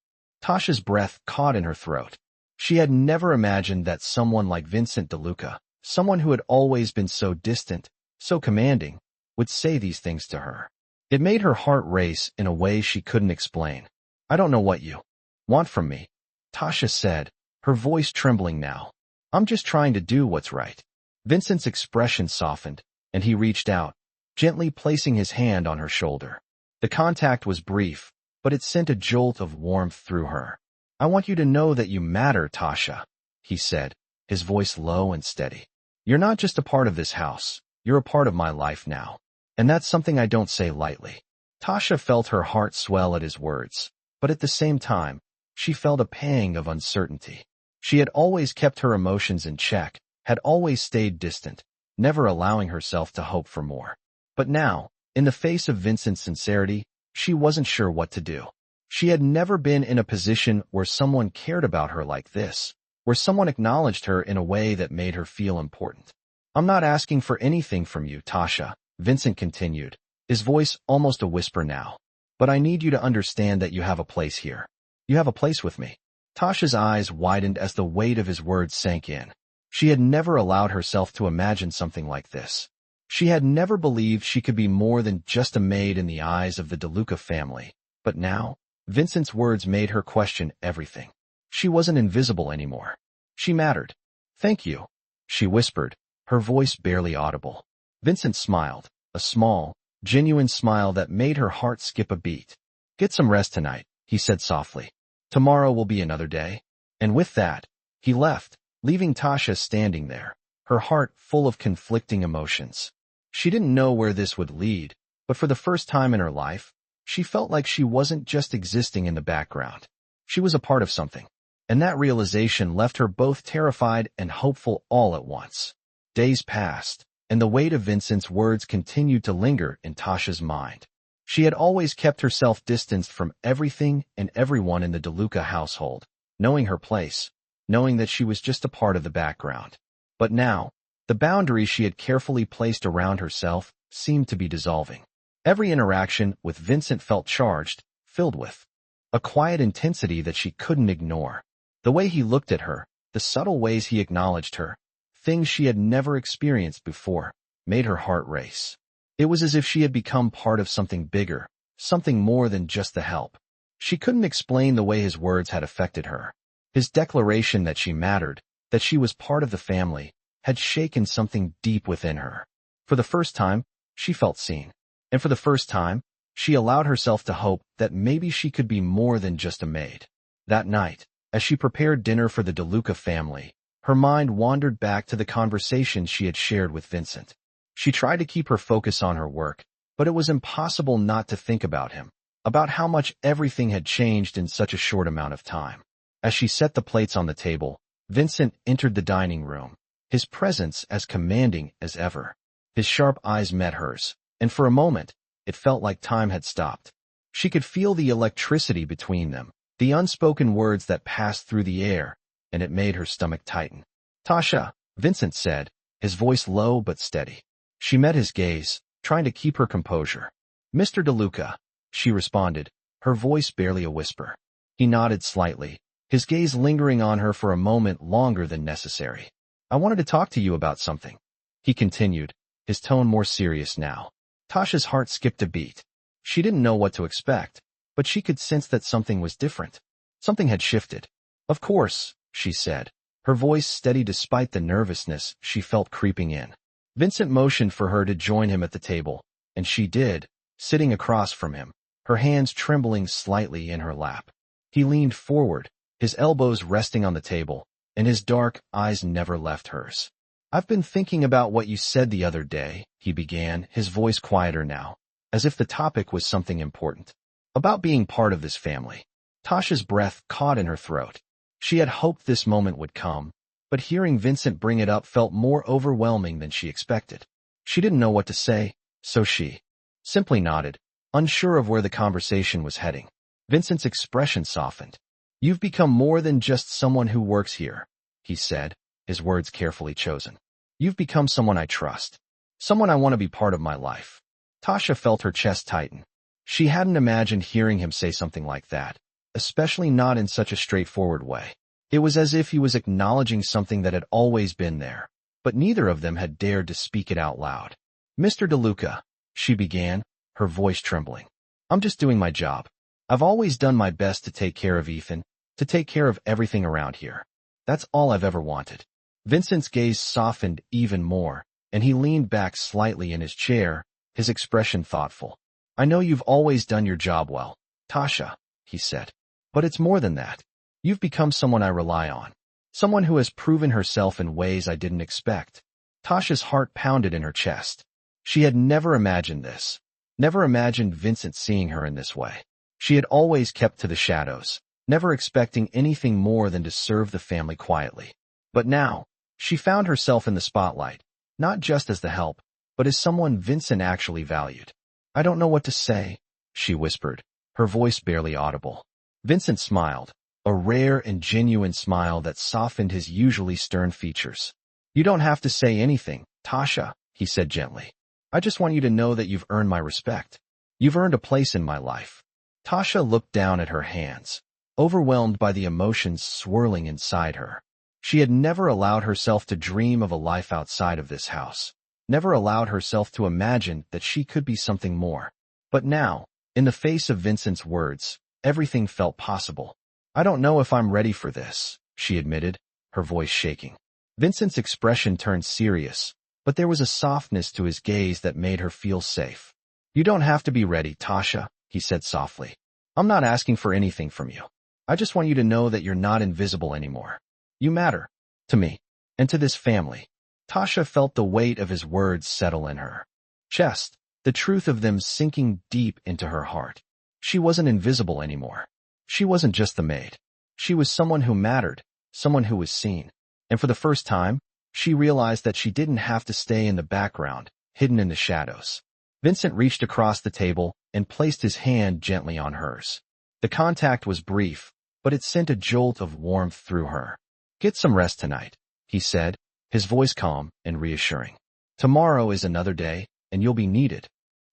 Tasha's breath caught in her throat. She had never imagined that someone like Vincent DeLuca, someone who had always been so distant, so commanding, would say these things to her. It made her heart race in a way she couldn't explain. "I don't know what you want from me," Tasha said, her voice trembling now. "I'm just trying to do what's right." Vincent's expression softened, and he reached out, gently placing his hand on her shoulder. The contact was brief, but it sent a jolt of warmth through her. "I want you to know that you matter, Tasha," he said, his voice low and steady. "You're not just a part of this house, you're a part of my life now. And that's something I don't say lightly." Tasha felt her heart swell at his words, but at the same time, she felt a pang of uncertainty. She had always kept her emotions in check, had always stayed distant, never allowing herself to hope for more. But now, in the face of Vincent's sincerity, she wasn't sure what to do. She had never been in a position where someone cared about her like this, where someone acknowledged her in a way that made her feel important. "I'm not asking for anything from you, Tasha," Vincent continued, his voice almost a whisper now. "But I need you to understand that you have a place here. You have a place with me." Tasha's eyes widened as the weight of his words sank in. She had never allowed herself to imagine something like this. She had never believed she could be more than just a maid in the eyes of the DeLuca family. But now, Vincent's words made her question everything. She wasn't invisible anymore. She mattered. "Thank you," she whispered, her voice barely audible. Vincent smiled, a small, genuine smile that made her heart skip a beat. "Get some rest tonight," he said softly. "Tomorrow will be another day." And with that, he left, leaving Tasha standing there, her heart full of conflicting emotions. She didn't know where this would lead, but for the first time in her life, she felt like she wasn't just existing in the background. She was a part of something, and that realization left her both terrified and hopeful all at once. Days passed, and the weight of Vincent's words continued to linger in Tasha's mind. She had always kept herself distanced from everything and everyone in the DeLuca household, knowing her place, knowing that she was just a part of the background. But now, the boundary she had carefully placed around herself seemed to be dissolving. Every interaction with Vincent felt charged, filled with a quiet intensity that she couldn't ignore. The way he looked at her, the subtle ways he acknowledged her, things she had never experienced before, made her heart race. It was as if she had become part of something bigger, something more than just the help. She couldn't explain the way his words had affected her. His declaration that she mattered, that she was part of the family, had shaken something deep within her. For the first time, she felt seen. And for the first time, she allowed herself to hope that maybe she could be more than just a maid. That night, as she prepared dinner for the DeLuca family, her mind wandered back to the conversations she had shared with Vincent. She tried to keep her focus on her work, but it was impossible not to think about him, about how much everything had changed in such a short amount of time. As she set the plates on the table, Vincent entered the dining room, his presence as commanding as ever. His sharp eyes met hers, and for a moment, it felt like time had stopped. She could feel the electricity between them, the unspoken words that passed through the air, and it made her stomach tighten. "Tasha," Vincent said, his voice low but steady. She met his gaze, trying to keep her composure. "Mr. DeLuca," she responded, her voice barely a whisper. He nodded slightly, his gaze lingering on her for a moment longer than necessary. "I wanted to talk to you about something," he continued, his tone more serious now. Tasha's heart skipped a beat. She didn't know what to expect, but she could sense that something was different. Something had shifted. "Of course," she said, her voice steady despite the nervousness she felt creeping in. Vincent motioned for her to join him at the table, and she did, sitting across from him, her hands trembling slightly in her lap. He leaned forward, his elbows resting on the table, and his dark eyes never left hers. "I've been thinking about what you said the other day," he began, his voice quieter now, as if the topic was something important. "About being part of this family." Tasha's breath caught in her throat. She had hoped this moment would come, but hearing Vincent bring it up felt more overwhelming than she expected. She didn't know what to say, so she simply nodded, unsure of where the conversation was heading. Vincent's expression softened. "You've become more than just someone who works here," he said, his words carefully chosen. "You've become someone I trust. Someone I want to be part of my life." Tasha felt her chest tighten. She hadn't imagined hearing him say something like that, especially not in such a straightforward way. It was as if he was acknowledging something that had always been there, but neither of them had dared to speak it out loud. "Mr. DeLuca," she began, her voice trembling. "I'm just doing my job. I've always done my best to take care of Ethan, to take care of everything around here. That's all I've ever wanted." Vincent's gaze softened even more, and he leaned back slightly in his chair, his expression thoughtful. "I know you've always done your job well, Tasha," he said. "But it's more than that. You've become someone I rely on. Someone who has proven herself in ways I didn't expect." Tasha's heart pounded in her chest. She had never imagined this. Never imagined Vincent seeing her in this way. She had always kept to the shadows, never expecting anything more than to serve the family quietly. But now, she found herself in the spotlight, not just as the help, but as someone Vincent actually valued. "I don't know what to say," she whispered, her voice barely audible. Vincent smiled, a rare and genuine smile that softened his usually stern features. "You don't have to say anything, Tasha," he said gently. "I just want you to know that you've earned my respect. You've earned a place in my life." Tasha looked down at her hands, overwhelmed by the emotions swirling inside her. She had never allowed herself to dream of a life outside of this house, never allowed herself to imagine that she could be something more. But now, in the face of Vincent's words, everything felt possible. "I don't know if I'm ready for this," she admitted, her voice shaking. Vincent's expression turned serious, but there was a softness to his gaze that made her feel safe. "You don't have to be ready, Tasha," he said softly. "I'm not asking for anything from you. I just want you to know that you're not invisible anymore. You matter. To me. And to this family." Tasha felt the weight of his words settle in her chest, the truth of them sinking deep into her heart. She wasn't invisible anymore. She wasn't just the maid. She was someone who mattered, someone who was seen. And for the first time, she realized that she didn't have to stay in the background, hidden in the shadows. Vincent reached across the table and placed his hand gently on hers. The contact was brief, but it sent a jolt of warmth through her. "Get some rest tonight," he said, his voice calm and reassuring. "Tomorrow is another day, and you'll be needed."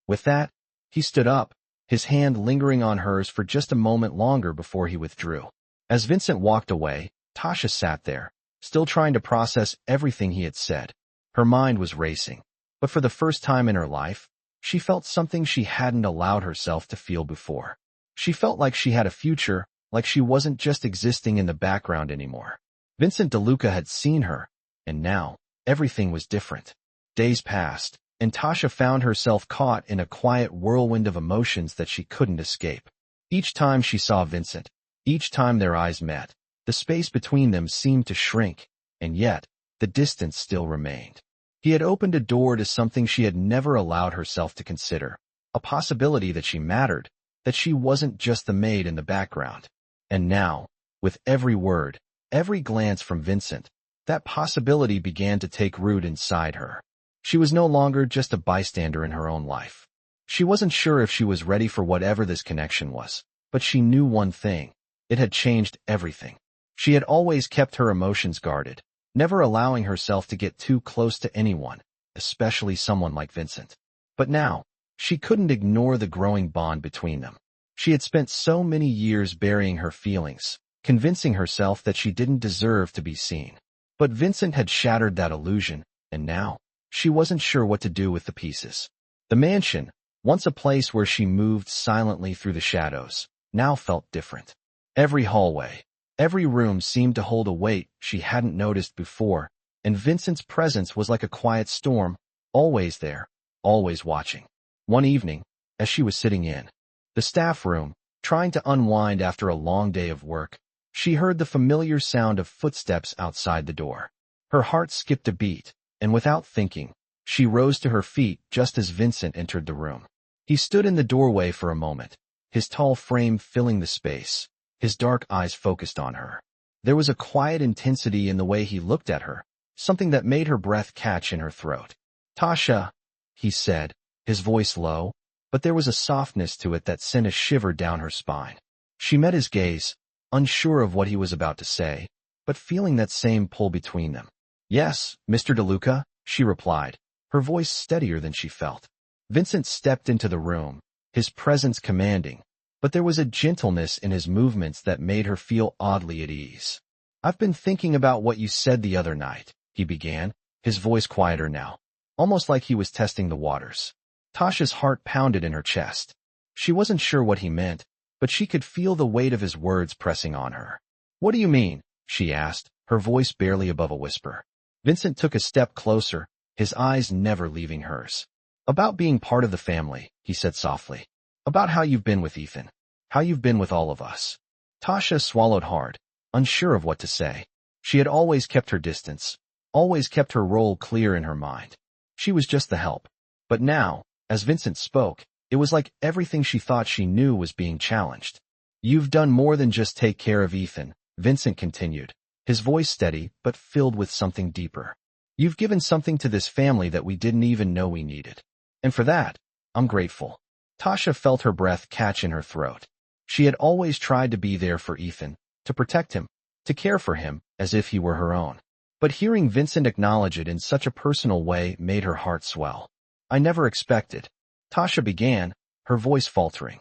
With that, he stood up, his hand lingering on hers for just a moment longer before he withdrew. As Vincent walked away, Tasha sat there, still trying to process everything he had said. Her mind was racing, but for the first time in her life, she felt something she hadn't allowed herself to feel before. She felt like she had a future, like she wasn't just existing in the background anymore. Vincent DeLuca had seen her, and now, everything was different. Days passed, and Tasha found herself caught in a quiet whirlwind of emotions that she couldn't escape. Each time she saw Vincent, each time their eyes met, the space between them seemed to shrink, and yet, the distance still remained. He had opened a door to something she had never allowed herself to consider, a possibility that she mattered, that she wasn't just the maid in the background. And now, with every word, every glance from Vincent, that possibility began to take root inside her. She was no longer just a bystander in her own life. She wasn't sure if she was ready for whatever this connection was, but she knew one thing. It had changed everything. She had always kept her emotions guarded, never allowing herself to get too close to anyone, especially someone like Vincent. But now, she couldn't ignore the growing bond between them. She had spent so many years burying her feelings, convincing herself that she didn't deserve to be seen. But Vincent had shattered that illusion, and now, she wasn't sure what to do with the pieces. The mansion, once a place where she moved silently through the shadows, now felt different. Every hallway, every room seemed to hold a weight she hadn't noticed before, and Vincent's presence was like a quiet storm, always there, always watching. One evening, as she was sitting in the staff room, trying to unwind after a long day of work, she heard the familiar sound of footsteps outside the door. Her heart skipped a beat, and without thinking, she rose to her feet just as Vincent entered the room. He stood in the doorway for a moment, his tall frame filling the space, his dark eyes focused on her. There was a quiet intensity in the way he looked at her, something that made her breath catch in her throat. "Tasha," he said, his voice low, but there was a softness to it that sent a shiver down her spine. She met his gaze, unsure of what he was about to say, but feeling that same pull between them. "Yes, Mr. DeLuca," she replied, her voice steadier than she felt. Vincent stepped into the room, his presence commanding, but there was a gentleness in his movements that made her feel oddly at ease. I've been thinking about what you said the other night, he began, his voice quieter now, almost like he was testing the waters. Tasha's heart pounded in her chest. She wasn't sure what he meant, but she could feel the weight of his words pressing on her. What do you mean? She asked, her voice barely above a whisper. Vincent took a step closer, his eyes never leaving hers. About being part of the family, he said softly. About how you've been with Ethan. How you've been with all of us. Tasha swallowed hard, unsure of what to say. She had always kept her distance, always kept her role clear in her mind. She was just the help. But now, as Vincent spoke, it was like everything she thought she knew was being challenged. You've done more than just take care of Ethan, Vincent continued, his voice steady but filled with something deeper. You've given something to this family that we didn't even know we needed. And for that, I'm grateful. Tasha felt her breath catch in her throat. She had always tried to be there for Ethan, to protect him, to care for him as if he were her own. But hearing Vincent acknowledge it in such a personal way made her heart swell. I never expected, Tasha began, her voice faltering.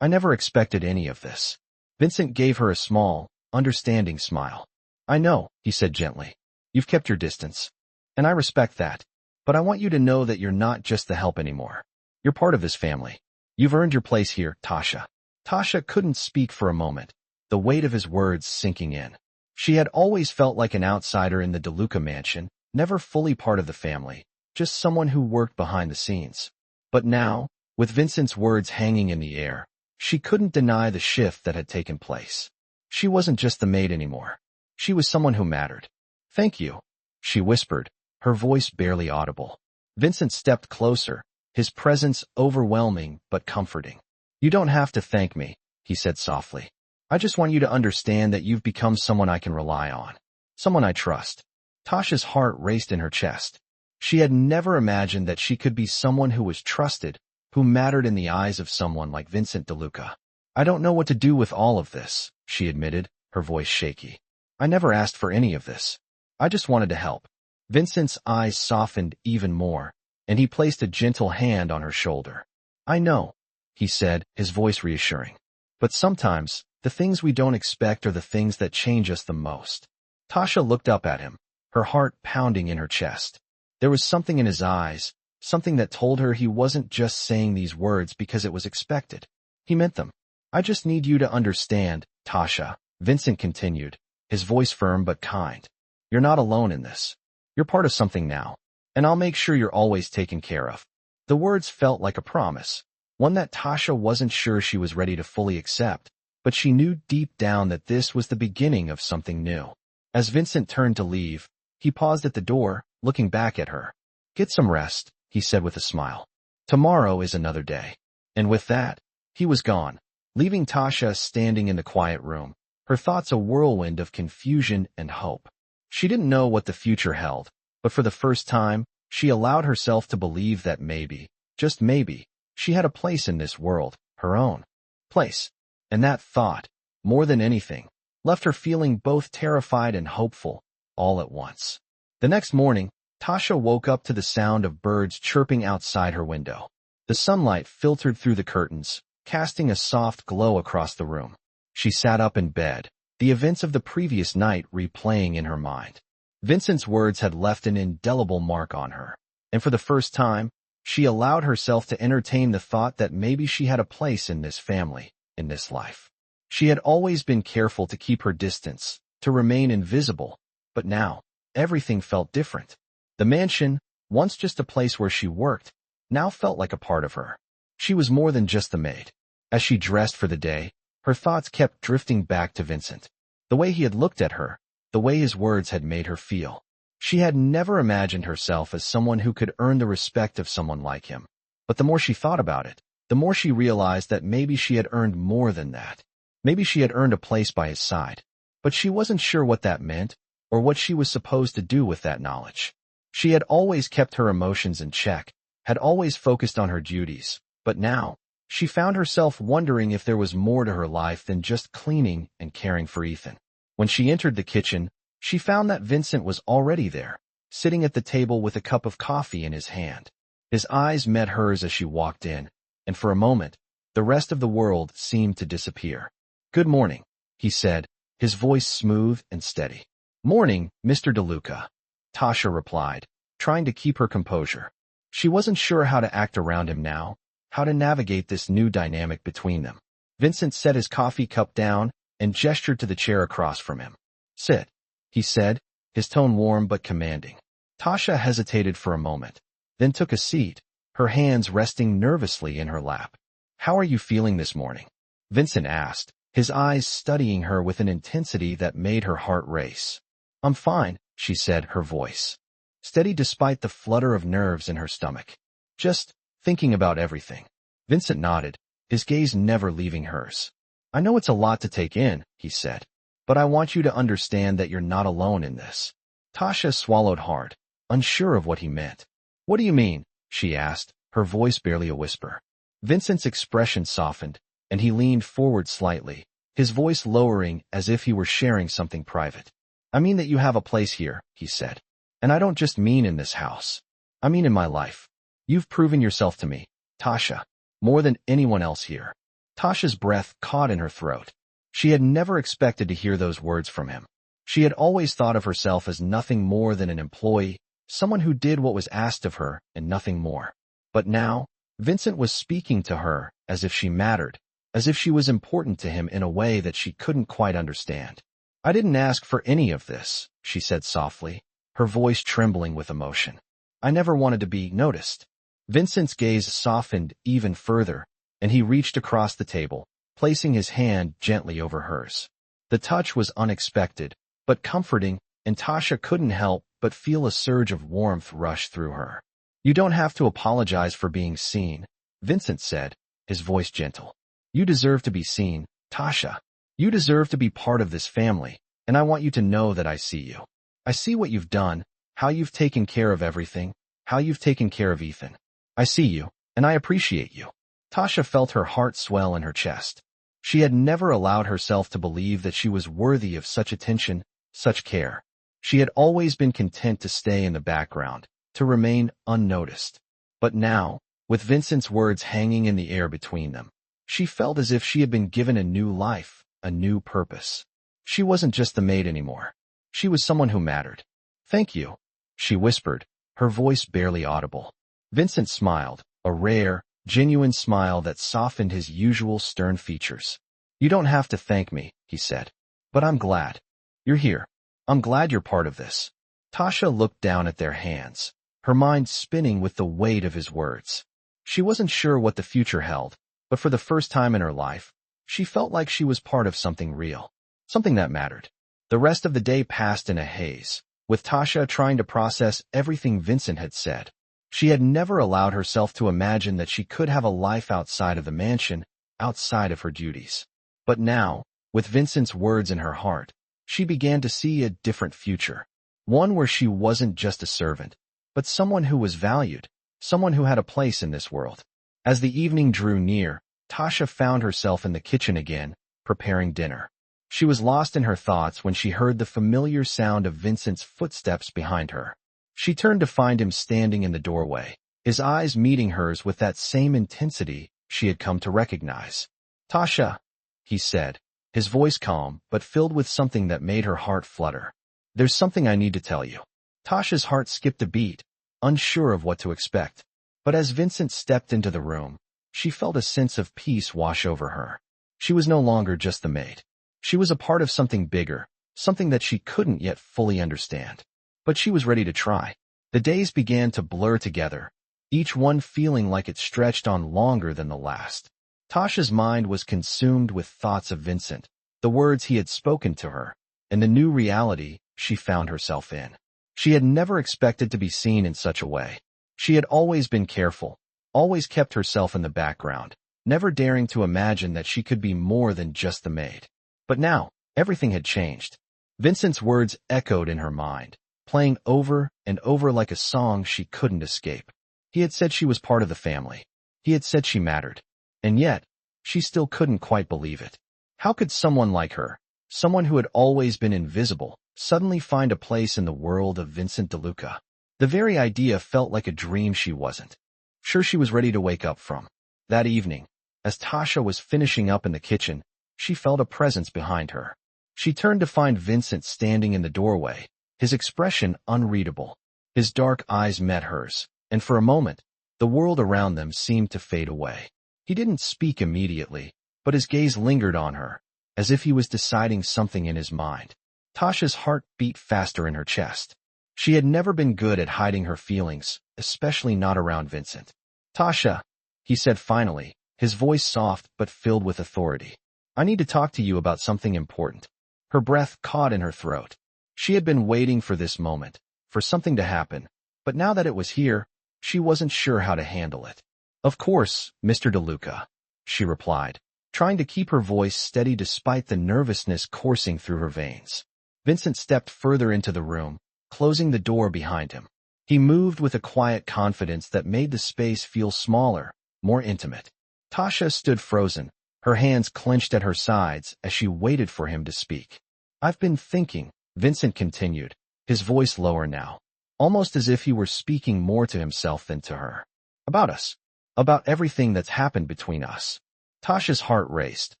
I never expected any of this. Vincent gave her a small, understanding smile. I know, he said gently. You've kept your distance. And I respect that. But I want you to know that you're not just the help anymore. You're part of this family. You've earned your place here, Tasha. Tasha couldn't speak for a moment, the weight of his words sinking in. She had always felt like an outsider in the DeLuca mansion, never fully part of the family, just someone who worked behind the scenes. But now, with Vincent's words hanging in the air, she couldn't deny the shift that had taken place. She wasn't just the maid anymore. She was someone who mattered. Thank you, she whispered, her voice barely audible. Vincent stepped closer, his presence overwhelming but comforting. You don't have to thank me, he said softly. I just want you to understand that you've become someone I can rely on. Someone I trust. Tasha's heart raced in her chest. She had never imagined that she could be someone who was trusted, who mattered in the eyes of someone like Vincent DeLuca. I don't know what to do with all of this, she admitted, her voice shaky. I never asked for any of this. I just wanted to help. Vincent's eyes softened even more, and he placed a gentle hand on her shoulder. I know, he said, his voice reassuring. But sometimes, the things we don't expect are the things that change us the most. Tasha looked up at him, her heart pounding in her chest. There was something in his eyes, something that told her he wasn't just saying these words because it was expected. He meant them. I just need you to understand, Tasha, Vincent continued, his voice firm but kind. You're not alone in this. You're part of something now, and I'll make sure you're always taken care of. The words felt like a promise, one that Tasha wasn't sure she was ready to fully accept, but she knew deep down that this was the beginning of something new. As Vincent turned to leave, he paused at the door, looking back at her. Get some rest, he said with a smile. Tomorrow is another day. And with that, he was gone, leaving Tasha standing in the quiet room, her thoughts a whirlwind of confusion and hope. She didn't know what the future held, but for the first time, she allowed herself to believe that maybe, just maybe, she had a place in this world, her own place. And that thought, more than anything, left her feeling both terrified and hopeful, all at once. The next morning, Tasha woke up to the sound of birds chirping outside her window. The sunlight filtered through the curtains, casting a soft glow across the room. She sat up in bed, the events of the previous night replaying in her mind. Vincent's words had left an indelible mark on her, and for the first time, she allowed herself to entertain the thought that maybe she had a place in this family, in this life. She had always been careful to keep her distance, to remain invisible, but now, everything felt different. The mansion, once just a place where she worked, now felt like a part of her. She was more than just the maid. As she dressed for the day, her thoughts kept drifting back to Vincent. The way he had looked at her, the way his words had made her feel. She had never imagined herself as someone who could earn the respect of someone like him. But the more she thought about it, the more she realized that maybe she had earned more than that. Maybe she had earned a place by his side. But she wasn't sure what that meant, or what she was supposed to do with that knowledge. She had always kept her emotions in check, had always focused on her duties, but now, she found herself wondering if there was more to her life than just cleaning and caring for Ethan. When she entered the kitchen, she found that Vincent was already there, sitting at the table with a cup of coffee in his hand. His eyes met hers as she walked in, and for a moment, the rest of the world seemed to disappear. Good morning, he said, his voice smooth and steady. "Morning, Mr. DeLuca," Tasha replied, trying to keep her composure. She wasn't sure how to act around him now, how to navigate this new dynamic between them. Vincent set his coffee cup down and gestured to the chair across from him. "Sit," he said, his tone warm but commanding. Tasha hesitated for a moment, then took a seat, her hands resting nervously in her lap. "How are you feeling this morning?" Vincent asked, his eyes studying her with an intensity that made her heart race. "I'm fine," she said, her voice steady despite the flutter of nerves in her stomach. "Just thinking about everything." Vincent nodded, his gaze never leaving hers. "I know it's a lot to take in," he said, "but I want you to understand that you're not alone in this." Tasha swallowed hard, unsure of what he meant. "What do you mean?" she asked, her voice barely a whisper. Vincent's expression softened, and he leaned forward slightly, his voice lowering as if he were sharing something private. "I mean that you have a place here," he said. "And I don't just mean in this house. I mean in my life. You've proven yourself to me, Tasha, more than anyone else here." Tasha's breath caught in her throat. She had never expected to hear those words from him. She had always thought of herself as nothing more than an employee, someone who did what was asked of her and nothing more. But now, Vincent was speaking to her as if she mattered, as if she was important to him in a way that she couldn't quite understand. "I didn't ask for any of this," she said softly, her voice trembling with emotion. "I never wanted to be noticed." Vincent's gaze softened even further, and he reached across the table, placing his hand gently over hers. The touch was unexpected, but comforting, and Tasha couldn't help but feel a surge of warmth rush through her. "You don't have to apologize for being seen," Vincent said, his voice gentle. "You deserve to be seen, Tasha. You deserve to be part of this family, and I want you to know that I see you. I see what you've done, how you've taken care of everything, how you've taken care of Ethan. I see you, and I appreciate you." Tasha felt her heart swell in her chest. She had never allowed herself to believe that she was worthy of such attention, such care. She had always been content to stay in the background, to remain unnoticed. But now, with Vincent's words hanging in the air between them, she felt as if she had been given a new life, a new purpose. She wasn't just the maid anymore. She was someone who mattered. "Thank you," she whispered, her voice barely audible. Vincent smiled, a rare, genuine smile that softened his usual stern features. "You don't have to thank me," he said. "But I'm glad. You're here. I'm glad you're part of this." Tasha looked down at their hands, her mind spinning with the weight of his words. She wasn't sure what the future held, but for the first time in her life, she felt like she was part of something real, something that mattered. The rest of the day passed in a haze, with Tasha trying to process everything Vincent had said. She had never allowed herself to imagine that she could have a life outside of the mansion, outside of her duties. But now, with Vincent's words in her heart, she began to see a different future. One where she wasn't just a servant, but someone who was valued, someone who had a place in this world. As the evening drew near, Tasha found herself in the kitchen again, preparing dinner. She was lost in her thoughts when she heard the familiar sound of Vincent's footsteps behind her. She turned to find him standing in the doorway, his eyes meeting hers with that same intensity she had come to recognize. "Tasha," he said, his voice calm but filled with something that made her heart flutter. "There's something I need to tell you." Tasha's heart skipped a beat, unsure of what to expect. But as Vincent stepped into the room, she felt a sense of peace wash over her. She was no longer just the maid. She was a part of something bigger, something that she couldn't yet fully understand. But she was ready to try. The days began to blur together, each one feeling like it stretched on longer than the last. Tasha's mind was consumed with thoughts of Vincent, the words he had spoken to her, and the new reality she found herself in. She had never expected to be seen in such a way. She had always been careful, always kept herself in the background, never daring to imagine that she could be more than just the maid. But now, everything had changed. Vincent's words echoed in her mind, playing over and over like a song she couldn't escape. He had said she was part of the family. He had said she mattered. And yet, she still couldn't quite believe it. How could someone like her, someone who had always been invisible, suddenly find a place in the world of Vincent DeLuca? The very idea felt like a dream she wasn't sure she was ready to wake up from. That evening, as Tasha was finishing up in the kitchen, she felt a presence behind her. She turned to find Vincent standing in the doorway, his expression unreadable. His dark eyes met hers, and for a moment, the world around them seemed to fade away. He didn't speak immediately, but his gaze lingered on her, as if he was deciding something in his mind. Tasha's heart beat faster in her chest. She had never been good at hiding her feelings, especially not around Vincent. "Tasha," he said finally, his voice soft but filled with authority. "I need to talk to you about something important." Her breath caught in her throat. She had been waiting for this moment, for something to happen, but now that it was here, she wasn't sure how to handle it. "Of course, Mr. DeLuca," she replied, trying to keep her voice steady despite the nervousness coursing through her veins. Vincent stepped further into the room, closing the door behind him. He moved with a quiet confidence that made the space feel smaller, more intimate. Tasha stood frozen, her hands clenched at her sides as she waited for him to speak. "I've been thinking," Vincent continued, his voice lower now, almost as if he were speaking more to himself than to her. "About us. About everything that's happened between us." Tasha's heart raced,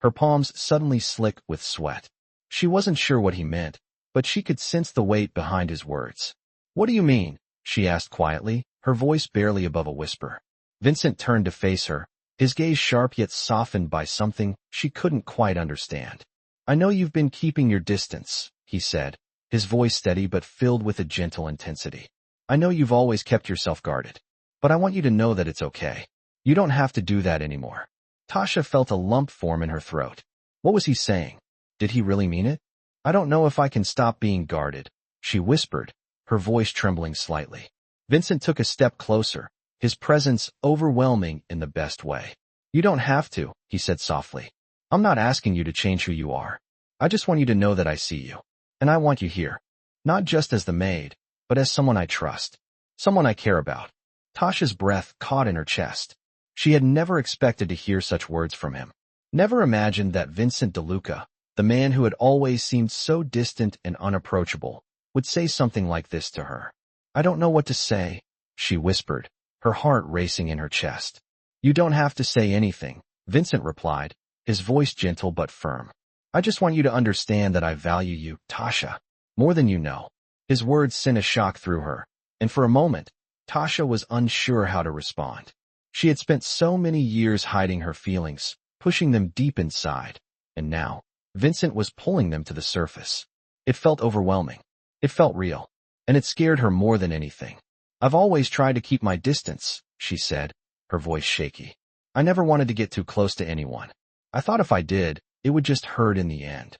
her palms suddenly slick with sweat. She wasn't sure what he meant, but she could sense the weight behind his words. "What do you mean?" she asked quietly, her voice barely above a whisper. Vincent turned to face her, his gaze sharp yet softened by something she couldn't quite understand. "I know you've been keeping your distance," he said, his voice steady but filled with a gentle intensity. "I know you've always kept yourself guarded. But I want you to know that it's okay. You don't have to do that anymore." Tasha felt a lump form in her throat. What was he saying? Did he really mean it? "I don't know if I can stop being guarded," she whispered, her voice trembling slightly. Vincent took a step closer, his presence overwhelming in the best way. "You don't have to," he said softly. "I'm not asking you to change who you are. I just want you to know that I see you. And I want you here. Not just as the maid, but as someone I trust. Someone I care about." Tasha's breath caught in her chest. She had never expected to hear such words from him. Never imagined that Vincent DeLuca, the man who had always seemed so distant and unapproachable, would say something like this to her. "I don't know what to say," she whispered, her heart racing in her chest. "You don't have to say anything," Vincent replied, his voice gentle but firm. "I just want you to understand that I value you, Tasha, more than you know." His words sent a shock through her, and for a moment, Tasha was unsure how to respond. She had spent so many years hiding her feelings, pushing them deep inside, and now, Vincent was pulling them to the surface. It felt overwhelming. It felt real, and it scared her more than anything. "I've always tried to keep my distance," she said, her voice shaky. "I never wanted to get too close to anyone. I thought if I did, it would just hurt in the end."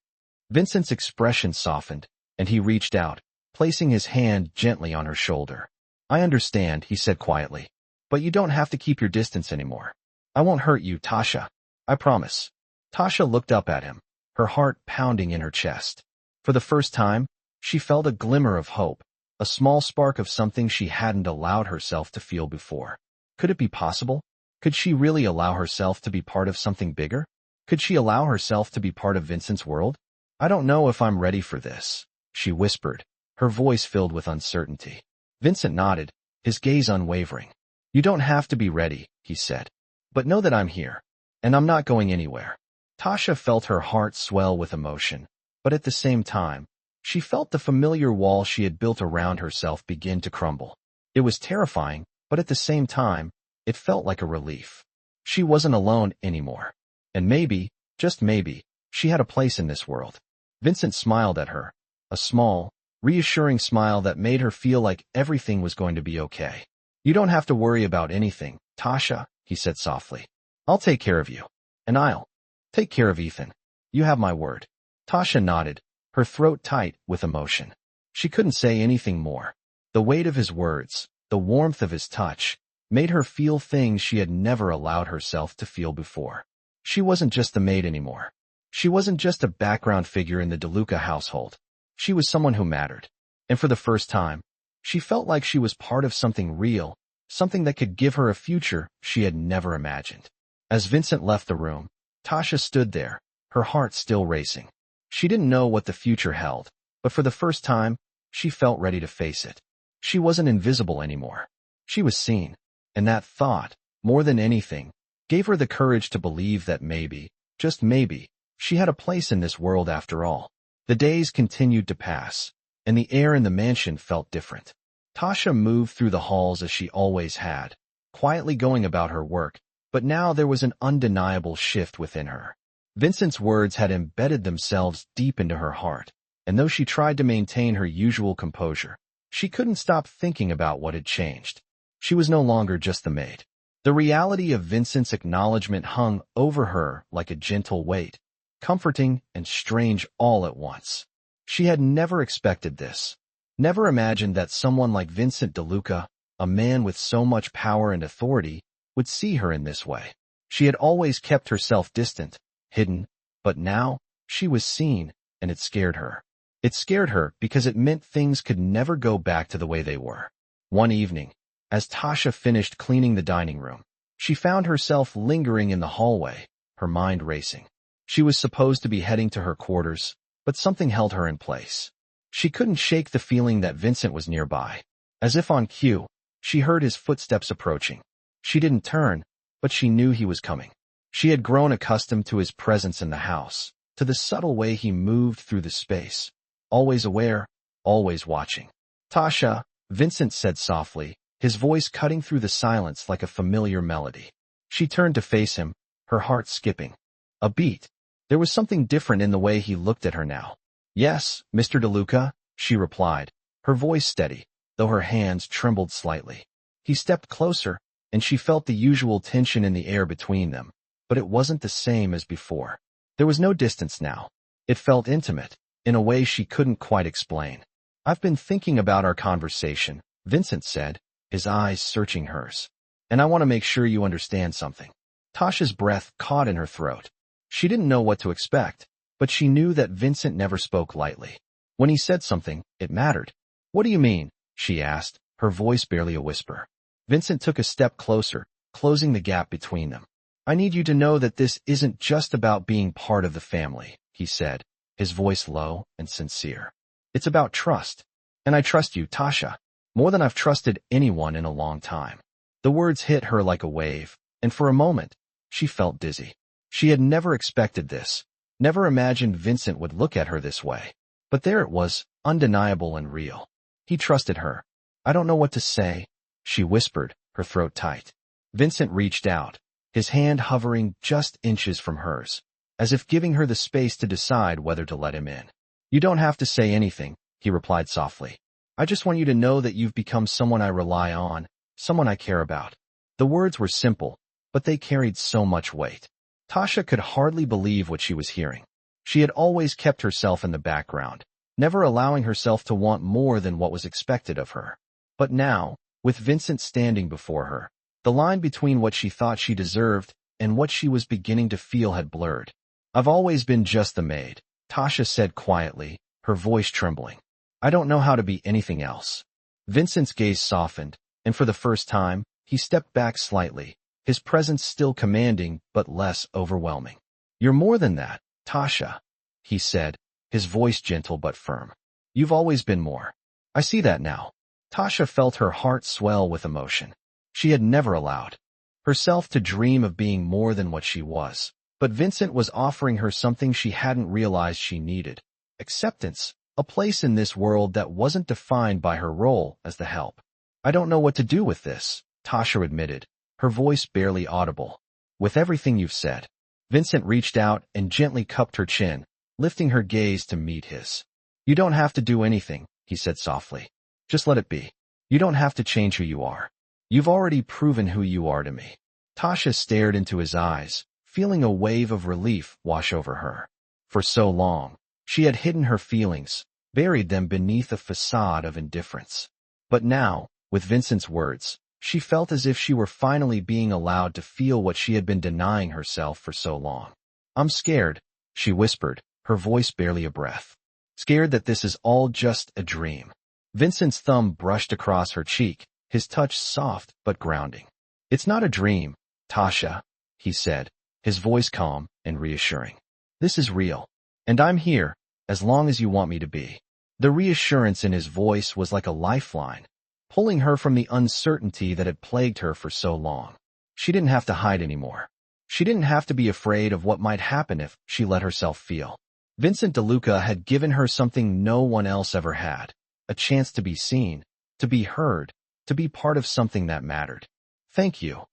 Vincent's expression softened, and he reached out, placing his hand gently on her shoulder. "I understand," he said quietly, "but you don't have to keep your distance anymore. I won't hurt you, Tasha. I promise." Tasha looked up at him, her heart pounding in her chest. For the first time, she felt a glimmer of hope, a small spark of something she hadn't allowed herself to feel before. Could it be possible? Could she really allow herself to be part of something bigger? Could she allow herself to be part of Vincent's world? "I don't know if I'm ready for this," she whispered, her voice filled with uncertainty. Vincent nodded, his gaze unwavering. "You don't have to be ready," he said. "But know that I'm here, and I'm not going anywhere." Tasha felt her heart swell with emotion, but at the same time, she felt the familiar wall she had built around herself begin to crumble. It was terrifying, but at the same time, it felt like a relief. She wasn't alone anymore. And maybe, just maybe, she had a place in this world. Vincent smiled at her, a small, reassuring smile that made her feel like everything was going to be okay. "You don't have to worry about anything, Tasha," he said softly. "I'll take care of you. And I'll take care of Ethan. You have my word." Tasha nodded, her throat tight with emotion. She couldn't say anything more. The weight of his words, the warmth of his touch, made her feel things she had never allowed herself to feel before. She wasn't just the maid anymore. She wasn't just a background figure in the DeLuca household. She was someone who mattered. And for the first time, she felt like she was part of something real, something that could give her a future she had never imagined. As Vincent left the room, Tasha stood there, her heart still racing. She didn't know what the future held, but for the first time, she felt ready to face it. She wasn't invisible anymore. She was seen, and that thought, more than anything, gave her the courage to believe that maybe, just maybe, she had a place in this world after all. The days continued to pass, and the air in the mansion felt different. Tasha moved through the halls as she always had, quietly going about her work, but now there was an undeniable shift within her. Vincent's words had embedded themselves deep into her heart, and though she tried to maintain her usual composure, she couldn't stop thinking about what had changed. She was no longer just the maid. The reality of Vincent's acknowledgement hung over her like a gentle weight, comforting and strange all at once. She had never expected this, never imagined that someone like Vincent DeLuca, a man with so much power and authority, would see her in this way. She had always kept herself distant, hidden, but now she was seen, and it scared her. It scared her because it meant things could never go back to the way they were. One evening, as Tasha finished cleaning the dining room, she found herself lingering in the hallway, her mind racing. She was supposed to be heading to her quarters, but something held her in place. She couldn't shake the feeling that Vincent was nearby. As if on cue, she heard his footsteps approaching. She didn't turn, but she knew he was coming. She had grown accustomed to his presence in the house, to the subtle way he moved through the space. Always aware, always watching. "Tasha," Vincent said softly, his voice cutting through the silence like a familiar melody. She turned to face him, her heart skipping a beat. There was something different in the way he looked at her now. "Yes, Mr. DeLuca," she replied, her voice steady, though her hands trembled slightly. He stepped closer, and she felt the usual tension in the air between them, but it wasn't the same as before. There was no distance now. It felt intimate, in a way she couldn't quite explain. "I've been thinking about our conversation," Vincent said, his eyes searching hers. "And I want to make sure you understand something." Tasha's breath caught in her throat. She didn't know what to expect, but she knew that Vincent never spoke lightly. When he said something, it mattered. "What do you mean?" she asked, her voice barely a whisper. Vincent took a step closer, closing the gap between them. "I need you to know that this isn't just about being part of the family," he said, his voice low and sincere. "It's about trust. And I trust you, Tasha, more than I've trusted anyone in a long time." The words hit her like a wave, and for a moment, she felt dizzy. She had never expected this, never imagined Vincent would look at her this way. But there it was, undeniable and real. He trusted her. "I don't know what to say," she whispered, her throat tight. Vincent reached out, his hand hovering just inches from hers, as if giving her the space to decide whether to let him in. "You don't have to say anything," he replied softly. "I just want you to know that you've become someone I rely on, someone I care about." The words were simple, but they carried so much weight. Tasha could hardly believe what she was hearing. She had always kept herself in the background, never allowing herself to want more than what was expected of her. But now, with Vincent standing before her, the line between what she thought she deserved and what she was beginning to feel had blurred. "I've always been just the maid," Tasha said quietly, her voice trembling. "I don't know how to be anything else." Vincent's gaze softened, and for the first time, he stepped back slightly, his presence still commanding but less overwhelming. "You're more than that, Tasha," he said, his voice gentle but firm. "You've always been more. I see that now." Tasha felt her heart swell with emotion. She had never allowed herself to dream of being more than what she was, but Vincent was offering her something she hadn't realized she needed. Acceptance, a place in this world that wasn't defined by her role as the help. "I don't know what to do with this," Tasha admitted, her voice barely audible. "With everything you've said." Vincent reached out and gently cupped her chin, lifting her gaze to meet his. "You don't have to do anything," he said softly. "Just let it be. You don't have to change who you are. You've already proven who you are to me." Tasha stared into his eyes, feeling a wave of relief wash over her. For so long, she had hidden her feelings, buried them beneath a facade of indifference. But now, with Vincent's words, she felt as if she were finally being allowed to feel what she had been denying herself for so long. "I'm scared," she whispered, her voice barely a breath. "Scared that this is all just a dream." Vincent's thumb brushed across her cheek, his touch soft but grounding. "It's not a dream, Tasha," he said, his voice calm and reassuring. "This is real. And I'm here, as long as you want me to be." The reassurance in his voice was like a lifeline, pulling her from the uncertainty that had plagued her for so long. She didn't have to hide anymore. She didn't have to be afraid of what might happen if she let herself feel. Vincent DeLuca had given her something no one else ever had, a chance to be seen, to be heard, to be part of something that mattered. "Thank you,"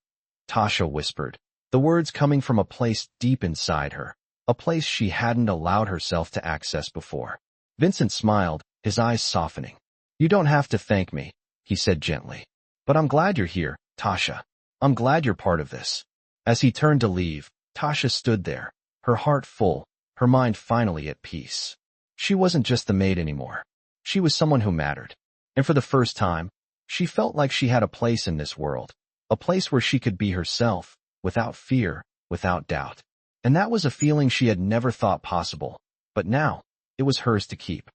Tasha whispered, the words coming from a place deep inside her, a place she hadn't allowed herself to access before. Vincent smiled, his eyes softening. "You don't have to thank me," he said gently. "But I'm glad you're here, Tasha. I'm glad you're part of this." As he turned to leave, Tasha stood there, her heart full, her mind finally at peace. She wasn't just the maid anymore. She was someone who mattered. And for the first time, she felt like she had a place in this world, a place where she could be herself, without fear, without doubt. And that was a feeling she had never thought possible. But now, it was hers to keep.